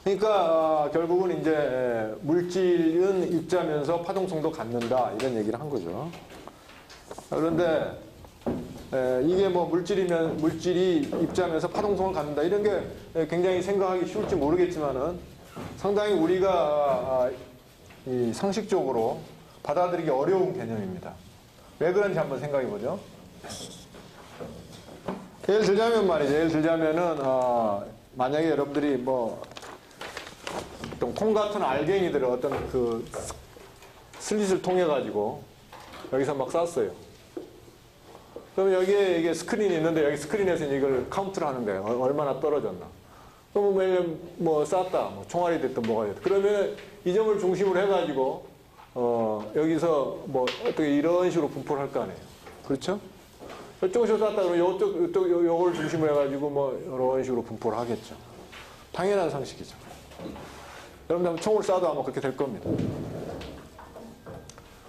그러니까 결국은 이제 물질은 입자면서 파동성도 갖는다 이런 얘기를 한 거죠. 그런데 이게 뭐 물질이 입자면서 파동성을 갖는다 이런 게 굉장히 생각하기 쉬울지 모르겠지만은 상당히 우리가 이 상식적으로 받아들이기 어려운 개념입니다. 왜 그런지 한번 생각해 보죠. 예를 들자면 말이죠. 예를 들자면은 만약에 여러분들이 뭐 어떤 콩 같은 알갱이들을 어떤 그 슬릿을 통해 가지고 여기서 막 쐈어요. 그럼 여기에 이게 스크린이 있는데 여기 스크린에서 이걸 카운트를 하는 거예요. 얼마나 떨어졌나. 그러면 뭐 쐈다, 뭐 총알이 됐든 뭐가 됐든. 그러면 이 점을 중심으로 해가지고 여기서 뭐 어떻게 이런 식으로 분포를 할 거 아니에요. 그렇죠? 이쪽에서 쐈다 그러면 요걸 중심으로 해가지고 뭐 이런 식으로 분포를 하겠죠. 당연한 상식이죠. 여러분들 한번 총을 쏴도 아마 그렇게 될 겁니다.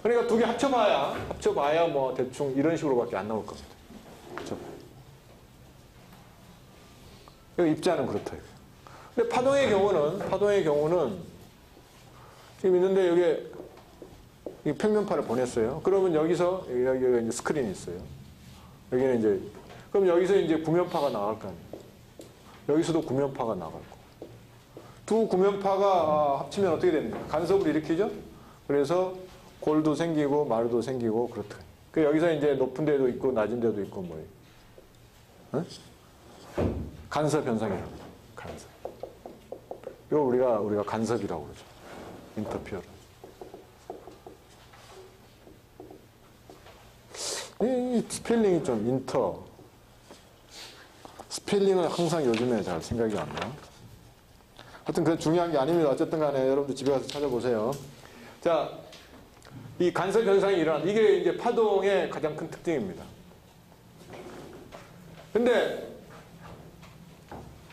그러니까 두 개 합쳐봐야 뭐 대충 이런 식으로밖에 안 나올 겁니다. 그렇죠? 입자는 그렇다. 근데 파동의 경우는 지금 있는데 여기 평면파를 보냈어요. 그러면 여기서 여기가 이제 스크린이 있어요. 여기는 이제 그럼 여기서 이제 구면파가 나갈 거 아니에요. 여기서도 구면파가 나갈 거고. 두 구면파가 합치면 어떻게 됩니까? 간섭을 일으키죠. 그래서 골도 생기고 말도 생기고 그렇다. 그 여기서 이제 높은 데도 있고 낮은 데도 있고 뭐 간섭 현상이라고. 간섭. 이거 우리가 간섭이라고 그러죠. 인터피어런스. 이 스펠링이 좀 스펠링은 항상 요즘에 잘 생각이 안 나요. 하여튼 그건 중요한 게 아닙니다. 어쨌든 간에 여러분들 집에 가서 찾아보세요. 자, 이 간섭 현상이 이게 이제 파동의 가장 큰 특징입니다. 근데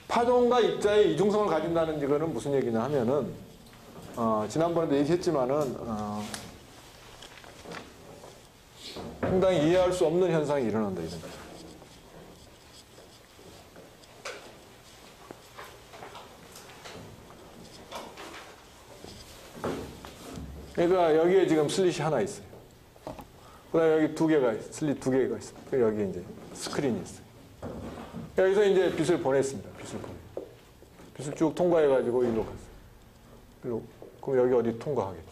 파동과 입자의 이중성을 가진다는 이거는 무슨 얘기냐 하면은 지난번에도 얘기했지만은 상당히 이해할 수 없는 현상이 일어난다 이런 거죠. 그러니까 여기에 지금 슬릿이 하나 있어요. 그다음에 여기 슬릿 두 개가 있어요. 여기 이제 스크린이 있어요. 여기서 이제 빛을 보냈습니다. 빛을 쭉 통과해가지고 일로 갔어요. 그럼 여기 어디 통과하겠죠.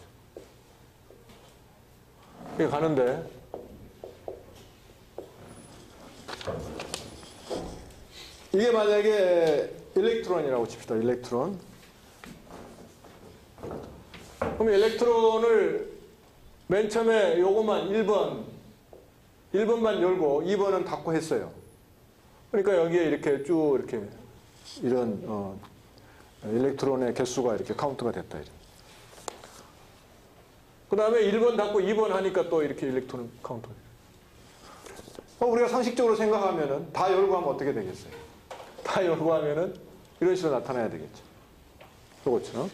여기 가는데 이게 만약에 일렉트론이라고 칩시다. 일렉트론. 그럼 일렉트론을 맨 처음에 요것만 1번만 열고 2번은 닫고 했어요. 그러니까 여기에 이렇게 쭉 이렇게 이런 일렉트론의 개수가 이렇게 카운트가 됐다. 그 다음에 1번 닫고 2번 하니까 또 이렇게 일렉트론 카운트가 돼요. 우리가 상식적으로 생각하면은 다 열고 하면 어떻게 되겠어요? 다 열고 하면은 이런 식으로 나타나야 되겠죠. 요거죠.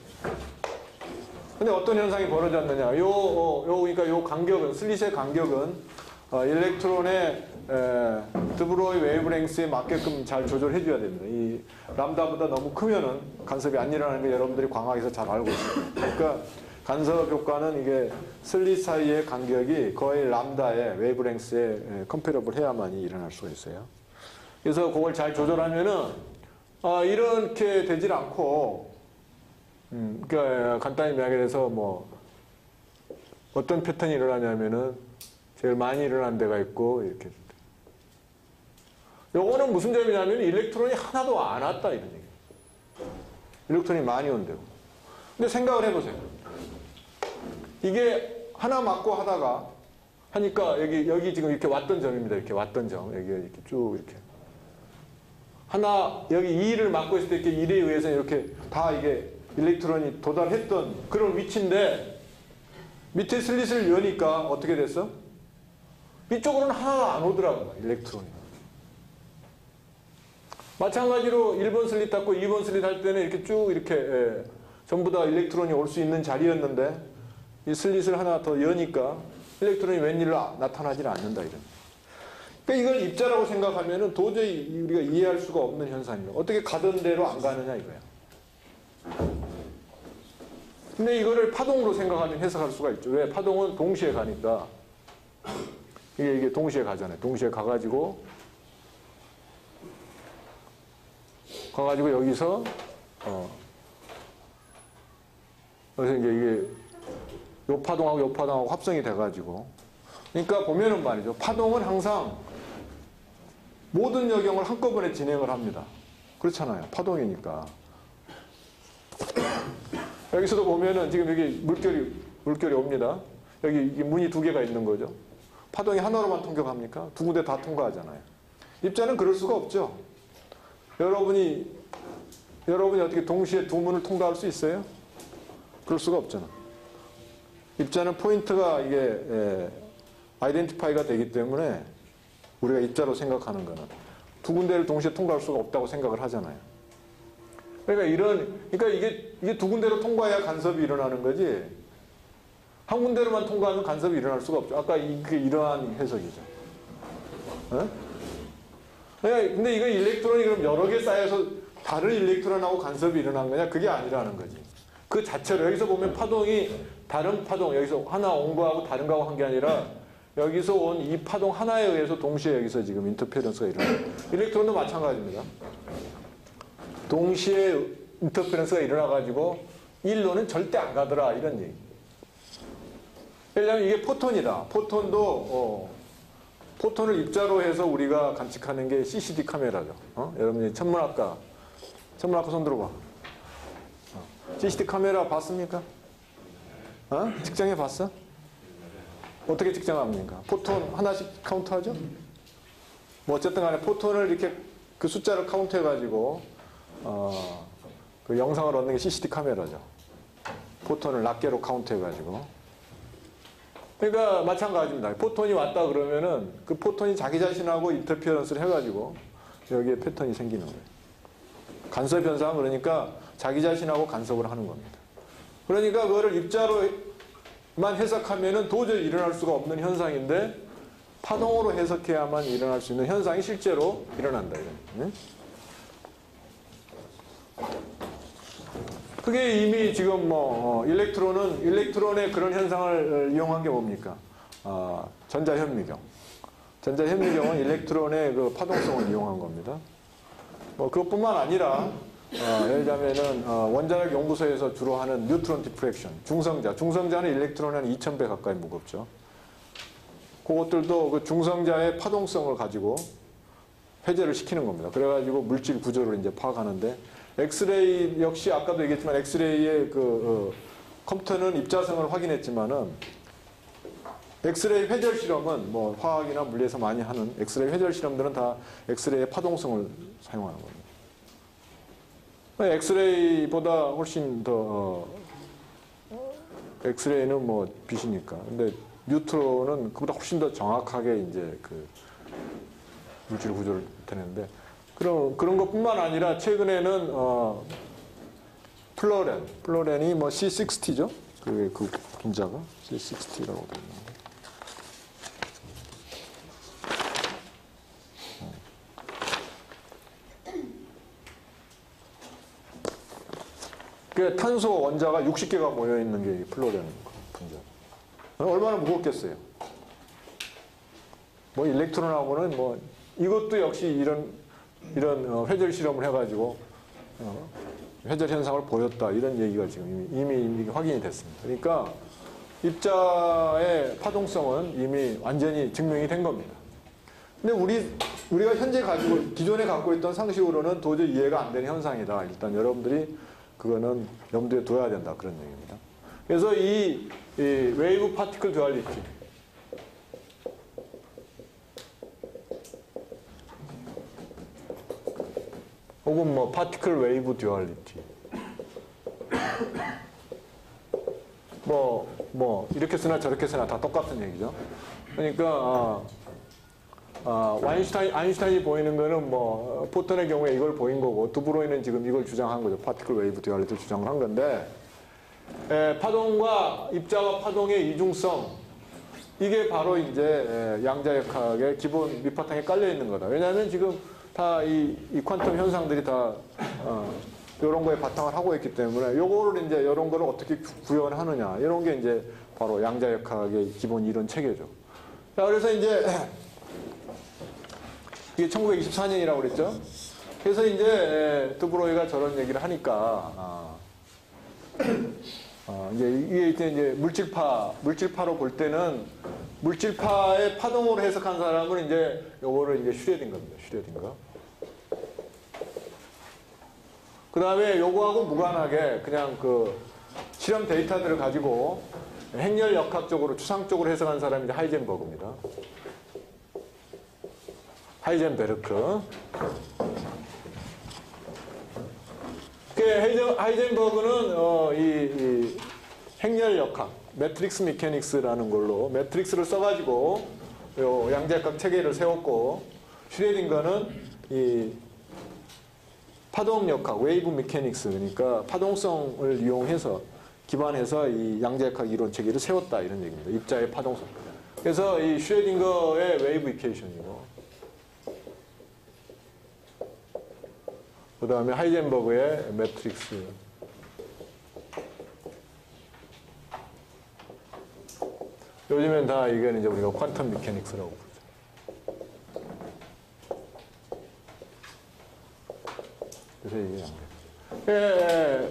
근데 어떤 현상이 벌어졌느냐. 그러니까 요 간격은, 슬릿의 간격은, 일렉트론의, 드브로이 웨이브랭스에 맞게끔 잘 조절해줘야 됩니다. 이, 람다보다 너무 크면은 간섭이 안 일어나는 게 여러분들이 광학에서 잘 알고 있습니다. 그러니까 간섭 효과는 이게 슬릿 사이의 간격이 거의 람다의 웨이브랭스에 컴패러블 해야만이 일어날 수가 있어요. 그래서 그걸 잘 조절하면은, 이렇게 되질 않고, 그러니까 간단히 이야기해서 뭐 어떤 패턴이 일어나냐면은 제일 많이 일어난 데가 있고 이렇게. 요거는 무슨 점이냐면 일렉트론이 하나도 안 왔다 이런 얘기예요. 일렉트론이 많이 온대요. 근데 생각을 해보세요. 이게 하나 맞고 하다가 하니까 여기 지금 이렇게 왔던 점입니다. 이렇게 왔던 점. 여기 이렇게 쭉 이렇게. 하나, 여기 2를 막고 있을 때 이렇게 1에 의해서 이렇게 다 이게 일렉트론이 도달했던 그런 위치인데 밑에 슬릿을 여니까 어떻게 됐어? 이쪽으로는 하나가 안 오더라고요. 일렉트론이. 마찬가지로 1번 슬릿 닫고 2번 슬릿 할 때는 이렇게 쭉 이렇게 전부 다 일렉트론이 올 수 있는 자리였는데 이 슬릿을 하나 더 여니까 일렉트론이 웬일로 나타나질 않는다 이런. 그러니까 이걸 입자라고 생각하면은 도저히 우리가 이해할 수가 없는 현상이에요. 어떻게 가던 대로 안 가느냐 이거야. 근데 이거를 파동으로 생각하면 해석할 수가 있죠. 왜? 파동은 동시에 가니까. 이게 동시에 가잖아요. 동시에 가가지고 여기서 그래서 이제 이게 요 파동하고 합성이 돼가지고 그러니까 보면은 말이죠. 파동은 항상 모든 여경을 한꺼번에 진행을 합니다. 그렇잖아요. 파동이니까. 여기서도 보면은 지금 여기 물결이 옵니다. 여기 문이 두 개가 있는 거죠. 파동이 하나로만 통과합니까? 두 군데 다 통과하잖아요. 입자는 그럴 수가 없죠. 여러분이 어떻게 동시에 두 문을 통과할 수 있어요? 그럴 수가 없잖아. 입자는 포인트가 이게 아이덴티파이가 되기 때문에 우리가 입자로 생각하는 거는 두 군데를 동시에 통과할 수가 없다고 생각을 하잖아요. 그러니까 이게 두 군데로 통과해야 간섭이 일어나는 거지. 한 군데로만 통과하면 간섭이 일어날 수가 없죠. 아까 이게 이러한 해석이죠. 어? 근데 이거 일렉트론이 그럼 여러 개 쌓여서 다른 일렉트론하고 간섭이 일어난 거냐? 그게 아니라는 거지. 그 자체로 여기서 보면 파동이 다른 파동, 여기서 하나 온 거하고 다른 거하고 한 게 아니라 여기서 온 이 파동 하나에 의해서 동시에 여기서 지금 인터페런스가 일어나요. 일렉트론도 마찬가지입니다. 동시에 인터페런스가 일어나가지고 일로는 절대 안 가더라 이런 얘기. 왜냐하면 이게 포톤이다. 포톤을 입자로 해서 우리가 관측하는 게 CCD 카메라죠. 여러분이 천문학과 손 들어봐. CCD 카메라 봤습니까? 측정해 봤어? 어떻게 측정합니까? 포톤 하나씩 카운트하죠? 뭐 어쨌든 간에 포톤을 이렇게 그 숫자를 카운트해가지고 그 영상을 얻는 게 CCD 카메라죠. 포톤을 낱개로 카운트해가지고. 그러니까 마찬가지입니다. 포톤이 왔다 그러면은 그 포톤이 자기 자신하고 인터피어런스를 해가지고 여기에 패턴이 생기는 거예요. 간섭 현상 그러니까 자기 자신하고 간섭을 하는 겁니다. 그러니까 그거를 입자로만 해석하면은 도저히 일어날 수가 없는 현상인데 파동으로 해석해야만 일어날 수 있는 현상이 실제로 일어난다. 이런. 그게 이미 지금 일렉트론의 그런 현상을 이용한 게 뭡니까? 전자현미경. 전자현미경은 일렉트론의 그 파동성을 이용한 겁니다. 그것뿐만 아니라 예를 들자면은 원자력 연구소에서 주로 하는 뉴트론 디프렉션, 중성자는 일렉트론이 한 2000배 가까이 무겁죠. 그것들도 그 중성자의 파동성을 가지고 회제를 시키는 겁니다. 그래가지고 물질 구조를 이제 파악하는데 엑스레이 역시 아까도 얘기했지만 엑스레이의 컴퓨터는 입자성을 확인했지만은 엑스레이 회절 실험은 뭐 화학이나 물리에서 많이 하는 엑스레이 회절 실험들은 다 엑스레이의 파동성을 사용하는 겁니다. 엑스레이보다 훨씬 더 엑스레이는 뭐 빛이니까. 근데 뉴트론은 그보다 훨씬 더 정확하게 이제 그 물질 구조를 나타내는데 그런 것뿐만 아니라 최근에는 플로렌이 뭐 C60죠? 그 분자가 C60라고 되어 있는. 그 탄소 원자가 60개가 모여 있는 게 플로렌 분자. 얼마나 무겁겠어요? 뭐 일렉트론하고는 뭐 이것도 역시 이런 회절 실험을 해가지고 회절 현상을 보였다 이런 얘기가 지금 이미 확인이 됐습니다. 그러니까 입자의 파동성은 이미 완전히 증명이 된 겁니다. 근데 우리가 현재 기존에 갖고 있던 상식으로는 도저히 이해가 안 되는 현상이다. 일단 여러분들이 그거는 염두에 둬야 된다 그런 얘기입니다. 그래서 이 웨이브 파티클 듀얼리티 혹은 뭐 파티클 웨이브 듀얼리티. 뭐 이렇게 쓰나 저렇게 쓰나 다 똑같은 얘기죠. 그러니까 아인슈타인이 보이는 거는 뭐 포턴의 경우에 이걸 보인 거고 드브로이는 지금 이걸 주장한 거죠. 파티클 웨이브 듀얼리티를 주장을 한 건데 파동과 입자와 파동의 이중성 이게 바로 이제 양자역학의 기본 밑바탕에 깔려 있는 거다. 왜냐하면 지금 다 이 퀀텀 현상들이 다 이런 거에 바탕을 하고 있기 때문에 요거를 이제 이런 거를 어떻게 구현하느냐 이런 게 이제 바로 양자역학의 기본 이론 체계죠. 자, 그래서 이제 이게 1924년이라고 그랬죠. 그래서 이제 드브로이가 저런 얘기를 하니까 이게 이제 물질파로 볼 때는 물질파의 파동으로 해석한 사람은 이제 요거를 이제 슈레딩거입니다. 슈레딩거. 그 다음에 요거하고 무관하게 그냥 그 실험 데이터들을 가지고 행렬 역학적으로 추상적으로 해석한 사람이 이제 하이젠버그입니다. 하이젠베르크. 하이젠버그는 이 행렬 역학, 매트릭스 미케닉스라는 걸로 매트릭스를 써가지고 요 양자역학 체계를 세웠고 슈레딩거는 이 파동 역학, 웨이브 미케닉스 그러니까 파동성을 이용해서 기반해서 이 양자역학 이론 체계를 세웠다 이런 얘기입니다. 입자의 파동성. 그래서 이 슈레딩거의 웨이브 이퀘이션이고 그 다음에 하이젠버그의 매트릭스. 요즘엔 다 이건 이제 우리가 퀀텀 미케닉스라고 부르죠. 그래서 이게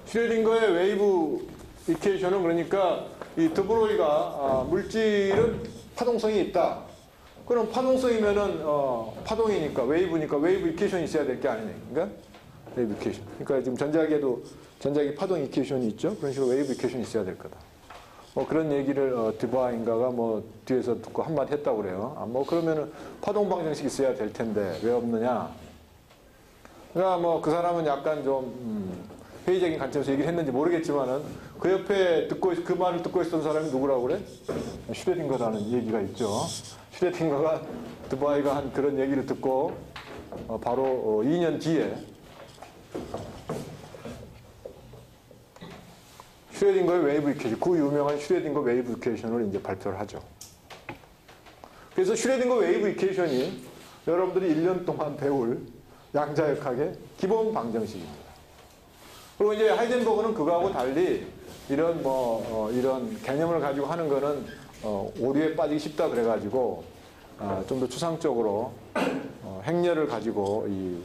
슈레딩거의 웨이브 이퀘이션은 그러니까 이 드브로이가 물질은 파동성이 있다. 그럼 파동성이면은 파동이니까 웨이브니까 웨이브 이퀘이션이 있어야 될 게 아니네. 그러니까 웨이브 이퀘이션. 그러니까 지금 전자기에도 전자기 파동 이퀘이션이 있죠. 그런 식으로 웨이브 이퀘이션이 있어야 될 거다. 그런 얘기를 드바인가가 뭐 뒤에서 듣고 한마디 했다고 그래요. 뭐 그러면은 파동 방정식이 있어야 될 텐데 왜 없느냐? 그러니까 뭐 그 사람은 약간 좀 회의적인 관점에서 얘기를 했는지 모르겠지만은 그 옆에 그 말을 듣고 있었던 사람이 누구라고 그래? 슈레딩거라는 얘기가 있죠. 슈레딩거가 드바이가 한 그런 얘기를 듣고 바로 2년 뒤에 슈레딩거의 웨이브 이퀘이션, 그 유명한 슈레딩거 웨이브 이퀘이션을 이제 발표를 하죠. 그래서 슈레딩거 웨이브 이퀘이션이 여러분들이 1년 동안 배울 양자역학의 기본 방정식입니다. 그리고 이제 하이젠버그는 그거하고 달리 이런 이런 개념을 가지고 하는 거는 오류에 빠지기 쉽다 그래가지고 좀 더 추상적으로 행렬을 가지고 이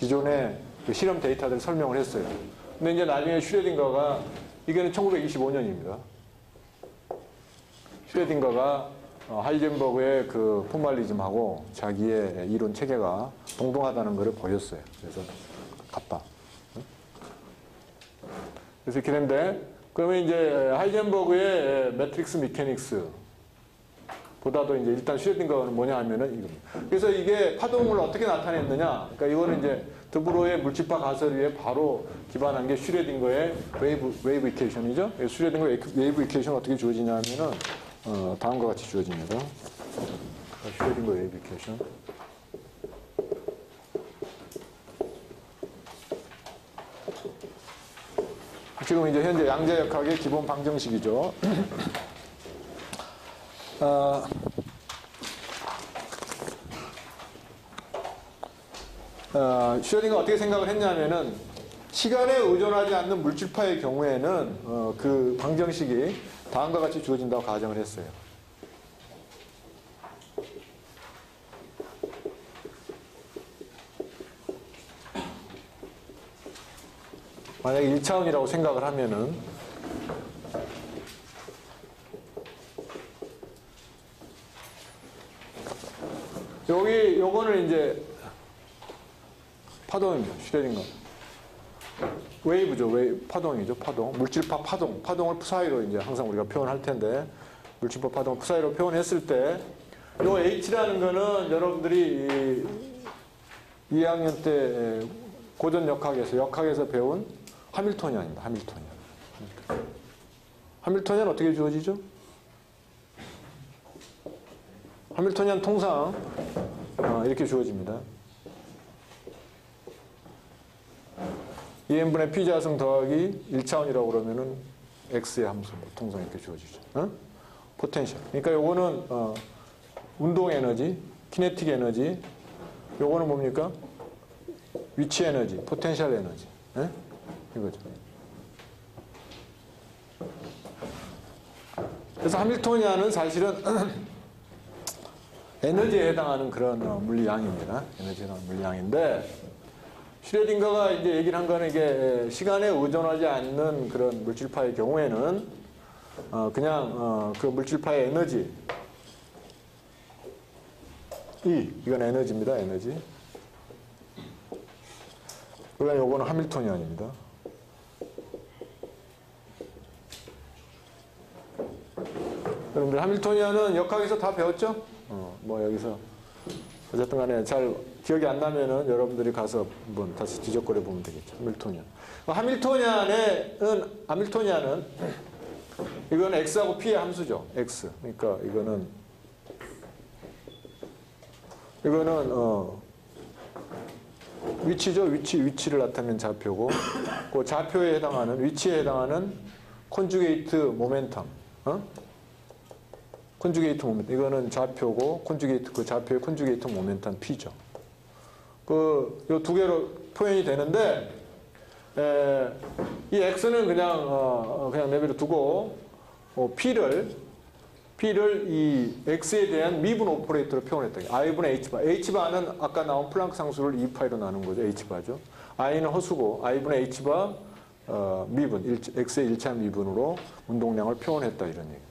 기존의 그 실험 데이터들을 설명을 했어요. 근데 이제 나중에 슈레딩거가 이게는 1925년입니다. 슈레딩거가 하이젠버그의 그 포멀리즘하고 자기의 이론 체계가 동등하다는 것을 보였어요. 그래서 갔다. 그래서 이렇게 된데 그러면 이제 하이젠버그의 매트릭스 미케닉스 보다도 이제 일단 슈레딩거는 뭐냐 하면은 이겁니다. 그래서 이게 파동을 어떻게 나타냈느냐? 그러니까 이거는 이제 드브로이의 물질파 가설위에 바로 기반한 게 슈레딩거의 웨이브 이퀘이션이죠. 슈레딩거 웨이브 이퀘이션은 어떻게 주어지냐 하면은 다음과 같이 주어집니다. 슈레딩거 웨이브 이퀘이션. 지금 이제 현재 양자역학의 기본 방정식이죠. 슈레딩거가 어떻게 생각을 했냐면은 시간에 의존하지 않는 물질파의 경우에는 그 방정식이 다음과 같이 주어진다고 가정을 했어요. 만약에 1차원이라고 생각을 하면은 요거는 이제 파동입니다. 슈레딩거. 웨이브죠. 파동이죠. 파동. 물질파 파동. 파동을 푸사이로 이제 항상 우리가 표현할 텐데, 물질파 파동을 푸사이로 표현했을 때, 요 H라는 거는 여러분들이 2학년 때 고전 역학에서 배운 하밀토니안입니다. 하밀토니안 어떻게 주어지죠? 하밀토니안 통상 이렇게 주어집니다. 2n분의 p자승 더하기 1차원이라고 그러면은 x의 함수 통상 이렇게 주어지죠. 포텐셜. 그러니까 요거는 운동 에너지, 키네틱 에너지, 요거는 뭡니까? 위치 에너지, 포텐셜 에너지. 이거죠. 그래서 하밀토니안은 사실은 에너지에 해당하는 그런 물리량입니다. 에너지에 해당하는 물리량인데, 슈레딩거가 이제 얘기를 한 거는 이게 시간에 의존하지 않는 그런 물질파의 경우에는 그냥 그 물질파의 에너지, 이건 에너지입니다. 에너지. 그러니까 요거는 하밀토니안입니다. 여러분들 하밀토니안은 역학에서 다 배웠죠? 뭐 여기서 어쨌든 간에 잘 기억이 안 나면은 여러분들이 가서 한번 다시 뒤적거려 보면 되겠죠. 하밀토니안은 이건 x하고 p의 함수죠. x. 그러니까 이거는 위치죠. 위치를 나타내는 좌표고, 그 좌표에 해당하는, 위치에 해당하는 콘주게이트 모멘텀. 콘주게이트 모멘텀. 이거는 좌표고, 그 좌표의 콘주게이트 모멘텀 P죠. 요 두 개로 표현이 되는데, 이 X는 그냥 내버려 두고, P를 이 X에 대한 미분 오퍼레이터로 표현했다. I분의 H바. H바는 아까 나온 플랑크 상수를 2파이로 나눈 거죠. H바죠. I는 허수고, I분의 H바, 미분, X의 1차 미분으로 운동량을 표현했다. 이런 얘기입니다.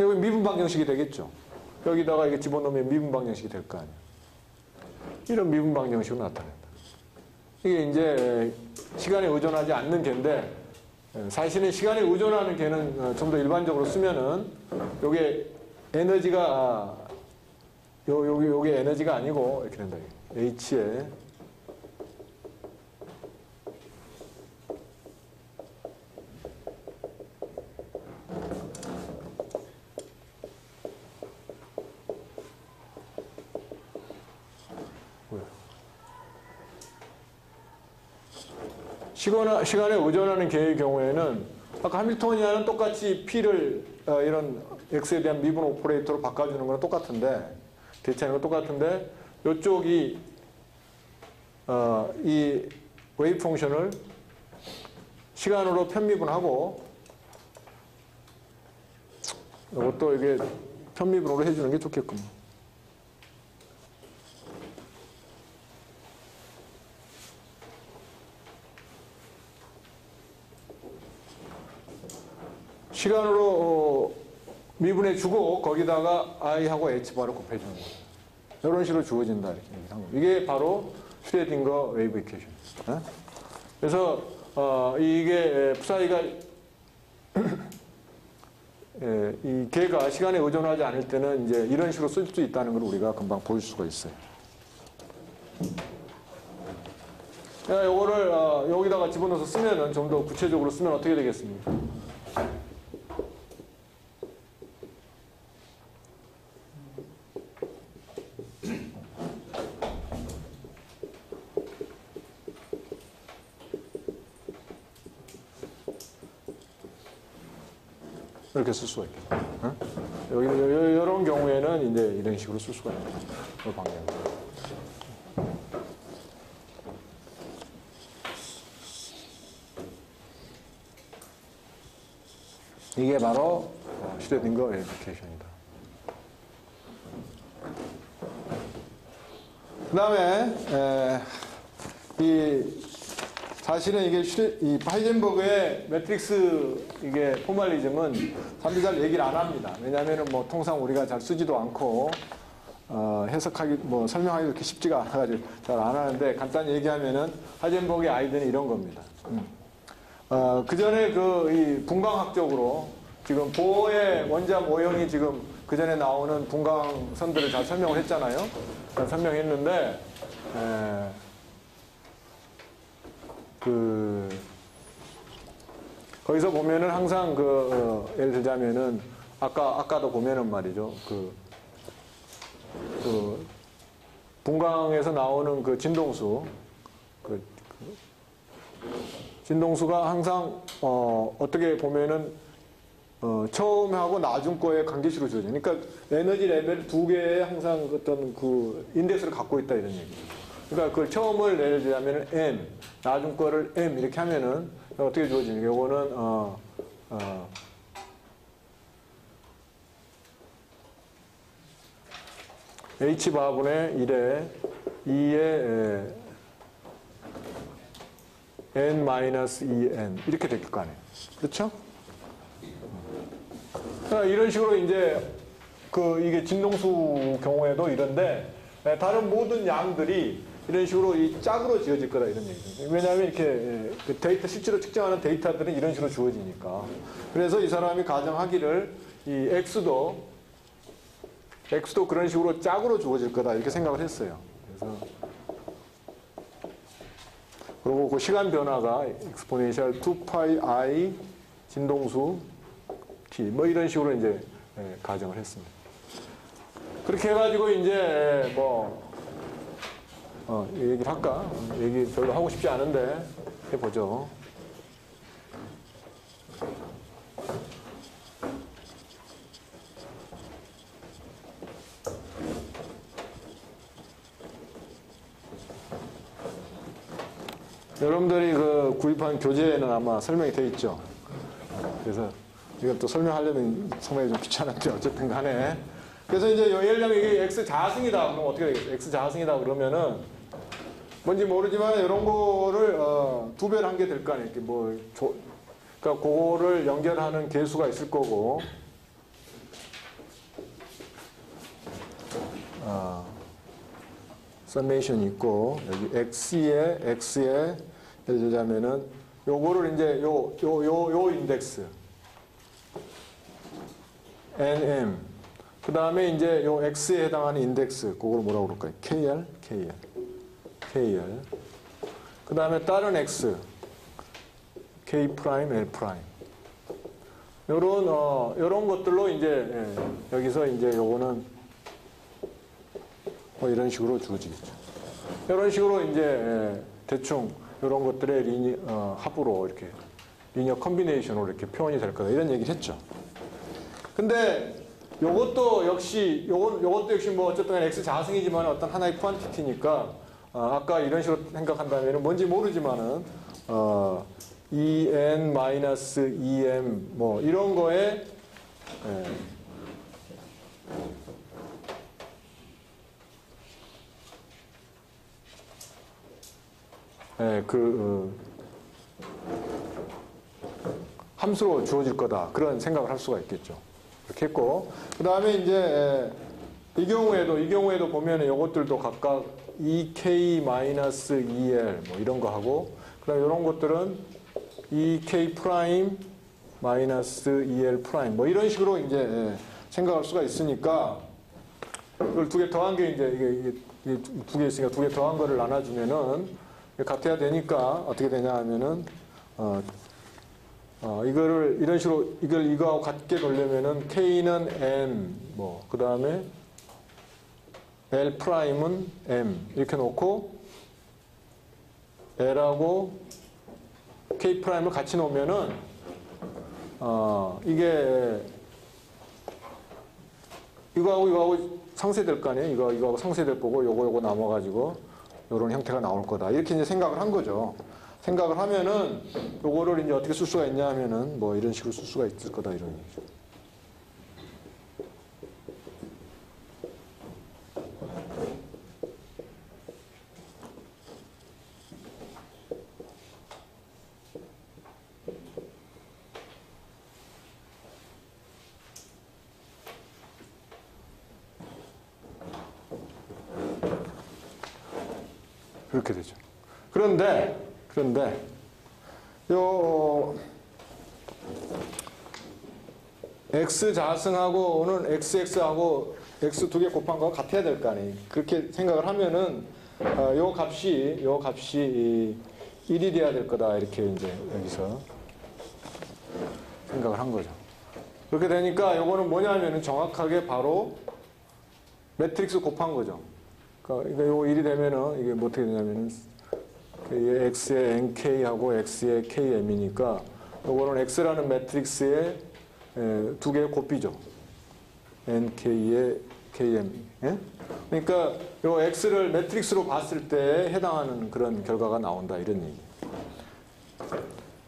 이거 미분 방정식이 되겠죠. 여기다가 이게 집어넣으면 미분 방정식이 될 거 아니에요. 이런 미분 방정식으로 나타낸다. 이게 이제 시간에 의존하지 않는 개인데, 사실은 시간에 의존하는 개는 좀 더 일반적으로 쓰면은 요게 에너지가 요게 에너지가 아니고 이렇게 된다. H에 시간에 의존하는 개의 경우에는 아까 하밀토니안은 똑같이 P를 이런 X에 대한 미분 오퍼레이터로 바꿔주는 거랑 똑같은데, 대체하는 건 똑같은데, 이쪽이 이 웨이브 펑션을 시간으로 편미분하고, 이것도 이게 편미분으로 해주는 게 좋겠군요. 시간으로 미분해주고 거기다가 I하고 H바를 곱해주는 거예요. 이런 식으로 주어진다. 이렇게 얘기한 거예요. 이게 바로 슈레딩거 웨이브 이퀘이션. 그래서 이게 푸사이가 이 개가 시간에 의존하지 않을 때는 이제 이런 식으로 쓸 수 있다는 걸 우리가 금방 볼 수가 있어요. 요거를 여기다가 집어넣어서 쓰면은 좀 더 구체적으로 쓰면 어떻게 되겠습니까? 이렇게 쓸 수가 있겠죠. 이런 경우에는 이제 이런 식으로 쓸 수가 있는 방향입니다. 이게 바로 슈레딩거 웨이브 이퀘이션이다. 그 다음에 사실은 이게 이 하이젠버그의 매트릭스 이게 포멀리즘은 사람들이 잘 얘기를 안 합니다. 왜냐하면은 뭐 통상 우리가 잘 쓰지도 않고 해석하기 설명하기 그렇게 쉽지가 않아가지고 잘 안 하는데, 간단히 얘기하면은 하이젠버그의 아이디어는 이런 겁니다. 그 전에 이 분광학적으로 지금 보어의 원자 모형이 지금 그 전에 나오는 분광선들을 잘 설명을 했잖아요. 잘 설명했는데, 거기서 보면은 항상 예를 들자면은, 아까도 보면은 말이죠. 분광에서 나오는 그 진동수, 진동수가 항상, 어떻게 보면은, 처음하고 나중 거에 관계식으로 주어져. 그러니까 에너지 레벨 두 개의 항상 어떤 인덱스를 갖고 있다 이런 얘기죠. 그러니까 그걸 처음을 예를 들자면 M, 나중 거를 M 이렇게 하면은 어떻게 주어지는 요거는 H바분의 1에 2에 N-2N 이렇게 될 거 아니에요. 그렇죠? 이런 식으로 이제 이게 진동수 경우에도 이런데 다른 모든 양들이 이런 식으로 이 짝으로 지어질 거다 이런 얘기죠. 왜냐하면 이렇게 실제로 측정하는 데이터들은 이런 식으로 주어지니까. 그래서 이 사람이 가정하기를 이 X도 그런 식으로 짝으로 주어질 거다 이렇게 생각을 했어요. 그래서 그리고 그 시간 변화가 exponential 2파이 i 진동수 t 뭐 이런 식으로 이제 가정을 했습니다. 그렇게 해가지고 이제 얘기를 할까? 얘기 별로 하고 싶지 않은데 해보죠. 여러분들이 구입한 교재에는 아마 설명이 되어 있죠. 그래서 이걸 또 설명하려면 상당히 좀 귀찮은데 어쨌든 간에. 그래서 이제 예를 들면 이게 X 자승이다. 그럼 어떻게 되겠어요? X 자승이다 그러면은 뭔지 모르지만 이런 거를 두 배를 한 게 될 거 아니에요. 이렇게 그러니까 그거를 연결하는 개수가 있을 거고. 서메이션이 있고 여기 X에 예를 들자면은 요거를 이제 요 인덱스 NM 그 다음에 이제 요 X에 해당하는 인덱스 그걸 뭐라고 그럴까요? KR 그 다음에 다른 X K 프라임 L 프라임 요런 것들로 이제 여기서 이제 요거는 이런 식으로 주어지겠죠. 이런 식으로 이제 대충 이런 것들의 합으로 이렇게 리니어 컨비네이션으로 이렇게 표현이 될 거다 이런 얘기를 했죠. 근데 요것도 역시 뭐 어쨌든 X 자승이지만 어떤 하나의 퀀티티니까 아까 이런 식으로 생각한다면 뭔지 모르지만은 EN-EM 뭐 이런 거에 함수로 주어질 거다. 그런 생각을 할 수가 있겠죠. 이렇게 했고. 그 다음에 이제, 이 경우에도 보면 이것들도 각각 EK-EL 뭐 이런 거 하고, 그 다음에 이런 것들은 EK 프라임 EL 프라임 뭐 이런 식으로 이제 생각할 수가 있으니까, 이걸 두 개 더한 게 이제 이게 두 개 있으니까 두 개 더한 거를 나눠주면은 같아야 되니까 어떻게 되냐 하면은 이거를 이런 식으로 이거하고 같게 돌려면은 K는 M 뭐 그 다음에 L 프라임은 M 이렇게 놓고 L하고 K 프라임을 같이 놓으면은 이게 이거하고 상쇄될 거 아니에요? 이거하고 상쇄될 거고 요거 남아가지고 이런 형태가 나올 거다. 이렇게 이제 생각을 한 거죠. 생각을 하면은 요거를 이제 어떻게 쓸 수가 있냐 하면은 뭐 이런 식으로 쓸 수가 있을 거다 이런 얘기죠. 그렇게 되죠. 그런데 x 자승하고는 xx하고 x 두 개 곱한 거 같아야 될 거 아니에요. 그렇게 생각을 하면은 요 값이 1이 돼야 될 거다. 이렇게 이제 여기서 생각을 한 거죠. 그렇게 되니까 요거는 뭐냐면은 정확하게 바로 매트릭스 곱한 거죠. 그러니까 요거 1이 되면은 이게 뭐 어떻게 되냐면은 x의 nk하고 x의 km이니까 요거는 x라는 매트릭스의 두 개의 곱비죠. nk의 km. 예? 그러니까 요 x를 매트릭스로 봤을 때 해당하는 그런 결과가 나온다 이런 얘기예요.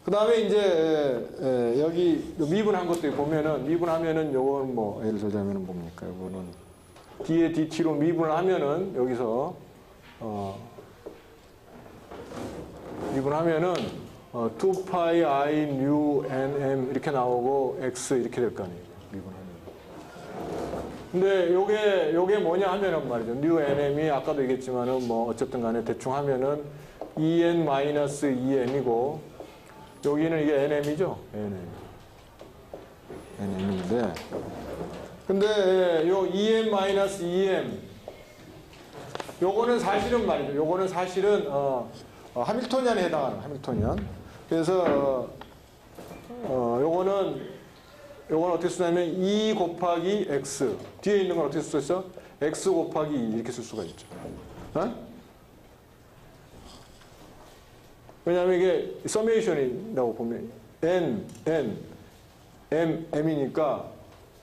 그 다음에 이제 여기 미분한 것도 보면은 미분하면은 요건 뭐 예를 들자면은 뭡니까? 요거는 d의 dt로 미분을 하면은 여기서 미분하면은 2파이 i nu nm 이렇게 나오고 x 이렇게 될 거 아니에요. 미분하면. 근데 요게 뭐냐 하면은 말이죠. nu nm이 아까도 얘기했지만은 뭐 어쨌든 간에 대충 하면은 en-2m이고 여기는 이게 nm이죠. nm인데 근데 요 em-em 요거는 사실은 말이죠. 요거는 사실은 하밀토니안에 해당하는 하밀토니안. 그래서 요거는 어떻게 쓰냐면 2 곱하기 x 뒤에 있는 건 어떻게 쓸 수 있어? x 곱하기 2 이렇게 쓸 수가 있죠. 왜냐하면 이게 서메이션이라고 보면 n, m, m이니까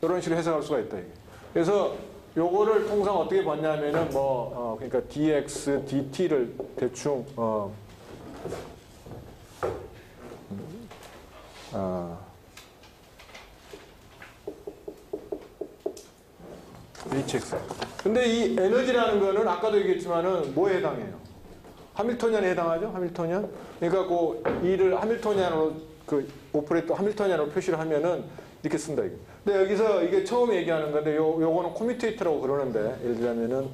이런 식으로 해석할 수가 있다. 이게. 그래서 요거를 통상 어떻게 봤냐면은 그러니까 dx, dt를 대충 hx. 근데 이 에너지라는 거는 아까도 얘기했지만은 뭐에 해당해요? 하밀토니안에 해당하죠? 하밀토니안. 그러니까 그 이를 하밀토니안으로 그 오퍼레이터 하밀토니안으로 표시를 하면은 이렇게 쓴다 이게. 근데 여기서 이게 처음 얘기하는 건데 요거는 커뮤테이터라고 그러는데 예를 들자면은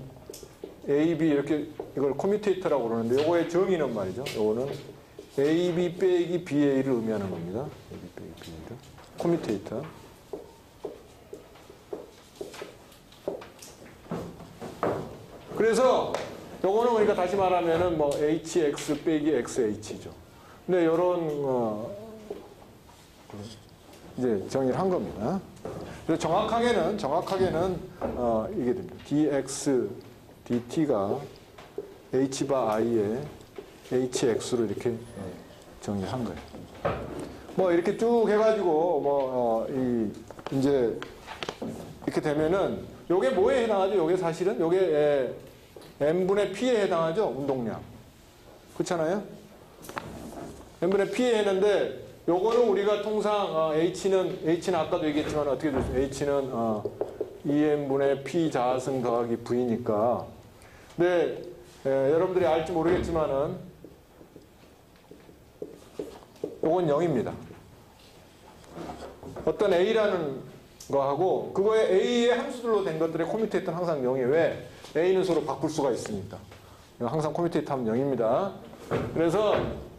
A, B 이렇게 이걸 커뮤테이터라고 그러는데 요거의 정의는 말이죠. 요거는 A, B 빼기 B, A를 의미하는 겁니다. A, B 빼기 B, A를. 커뮤테이터. 그래서 요거는 그러니까 다시 말하면은 뭐 HX 빼기 XH죠. 근데 요런 이제 정의를 한 겁니다. 그래서 정확하게는 이게 됩니다. dx, dt가 h바 i에 hx로 이렇게 정의를 한 거예요. 뭐 이렇게 쭉 해가지고 이제 이렇게 되면은 요게 뭐에 해당하죠? 요게 사실은 요게 n분의 p에 해당하죠? 운동량. 그렇잖아요? n분의 p에 했는데 요거는 우리가 통상 h는 아까도 얘기했지만 어떻게 되죠? h는 2n분의 p 자승 더하기 v니까. 근데 여러분들이 알지 모르겠지만은 요건 0입니다. 어떤 a라는 거하고 그거에 a의 함수들로 된 것들의 커뮤테이터는 항상 0이에요. 왜? a는 서로 바꿀 수가 있으니까. 항상 커뮤테이터 하면 0입니다. 그래서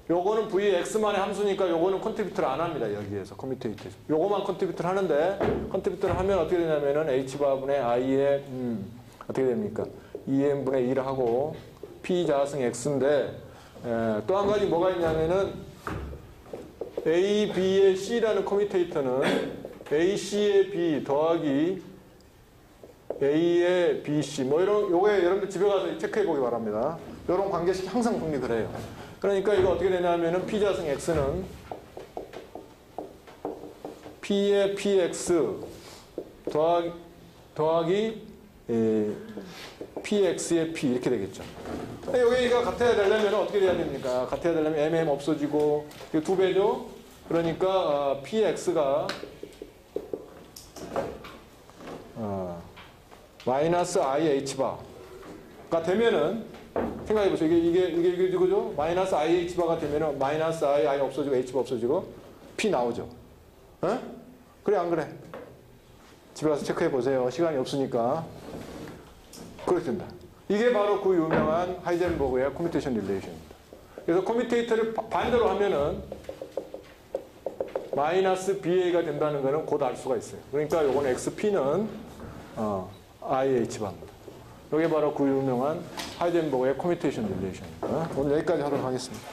요거는 vx만의 함수니까 요거는 컨트리뷰트를 안 합니다. 여기에서 커뮤테이터에서. 요거만 컨트리뷰트를 하는데 컨트리뷰트를 하면 어떻게 되냐면은 h바분의 i의 어떻게 됩니까? 2n분의 1 하고 p 자승 x인데 또 한 가지 뭐가 있냐면은 a, b의 c라는 커뮤테이터는 ac의 b 더하기 a의 bc 뭐 이런 요게 여러분들 집에 가서 체크해 보기 바랍니다. 요런 관계식 항상 정립을 해요. 그러니까 이거 어떻게 되냐면은 p 자승 x는 p의 px 더하기 px의 p 이렇게 되겠죠. 여기가 같아야 되려면 어떻게 돼야 됩니까? 같아야 되려면 mm 없어지고 이거 2배죠. 그러니까 px가 마이너스 ih바가 되면은 생각해보세요. 이게 이거죠? 마이너스 ih바가 되면은 마이너스 i 없어지고 h바 없어지고 p 나오죠. 에? 그래 안 그래? 집에 가서 체크해보세요. 시간이 없으니까. 그렇게 된다. 이게 바로 그 유명한 하이젠버그의 커뮤테이션 릴레이션입니다. 그래서 커뮤테이터를 반대로 하면은 마이너스 BA가 된다는 거는 곧 알 수가 있어요. 그러니까 요건 XP는 IH방입니다. 이게 바로 그 유명한 하이젠버그의 커뮤테이션 릴레이션입니다. 오늘 여기까지 하도록 하겠습니다.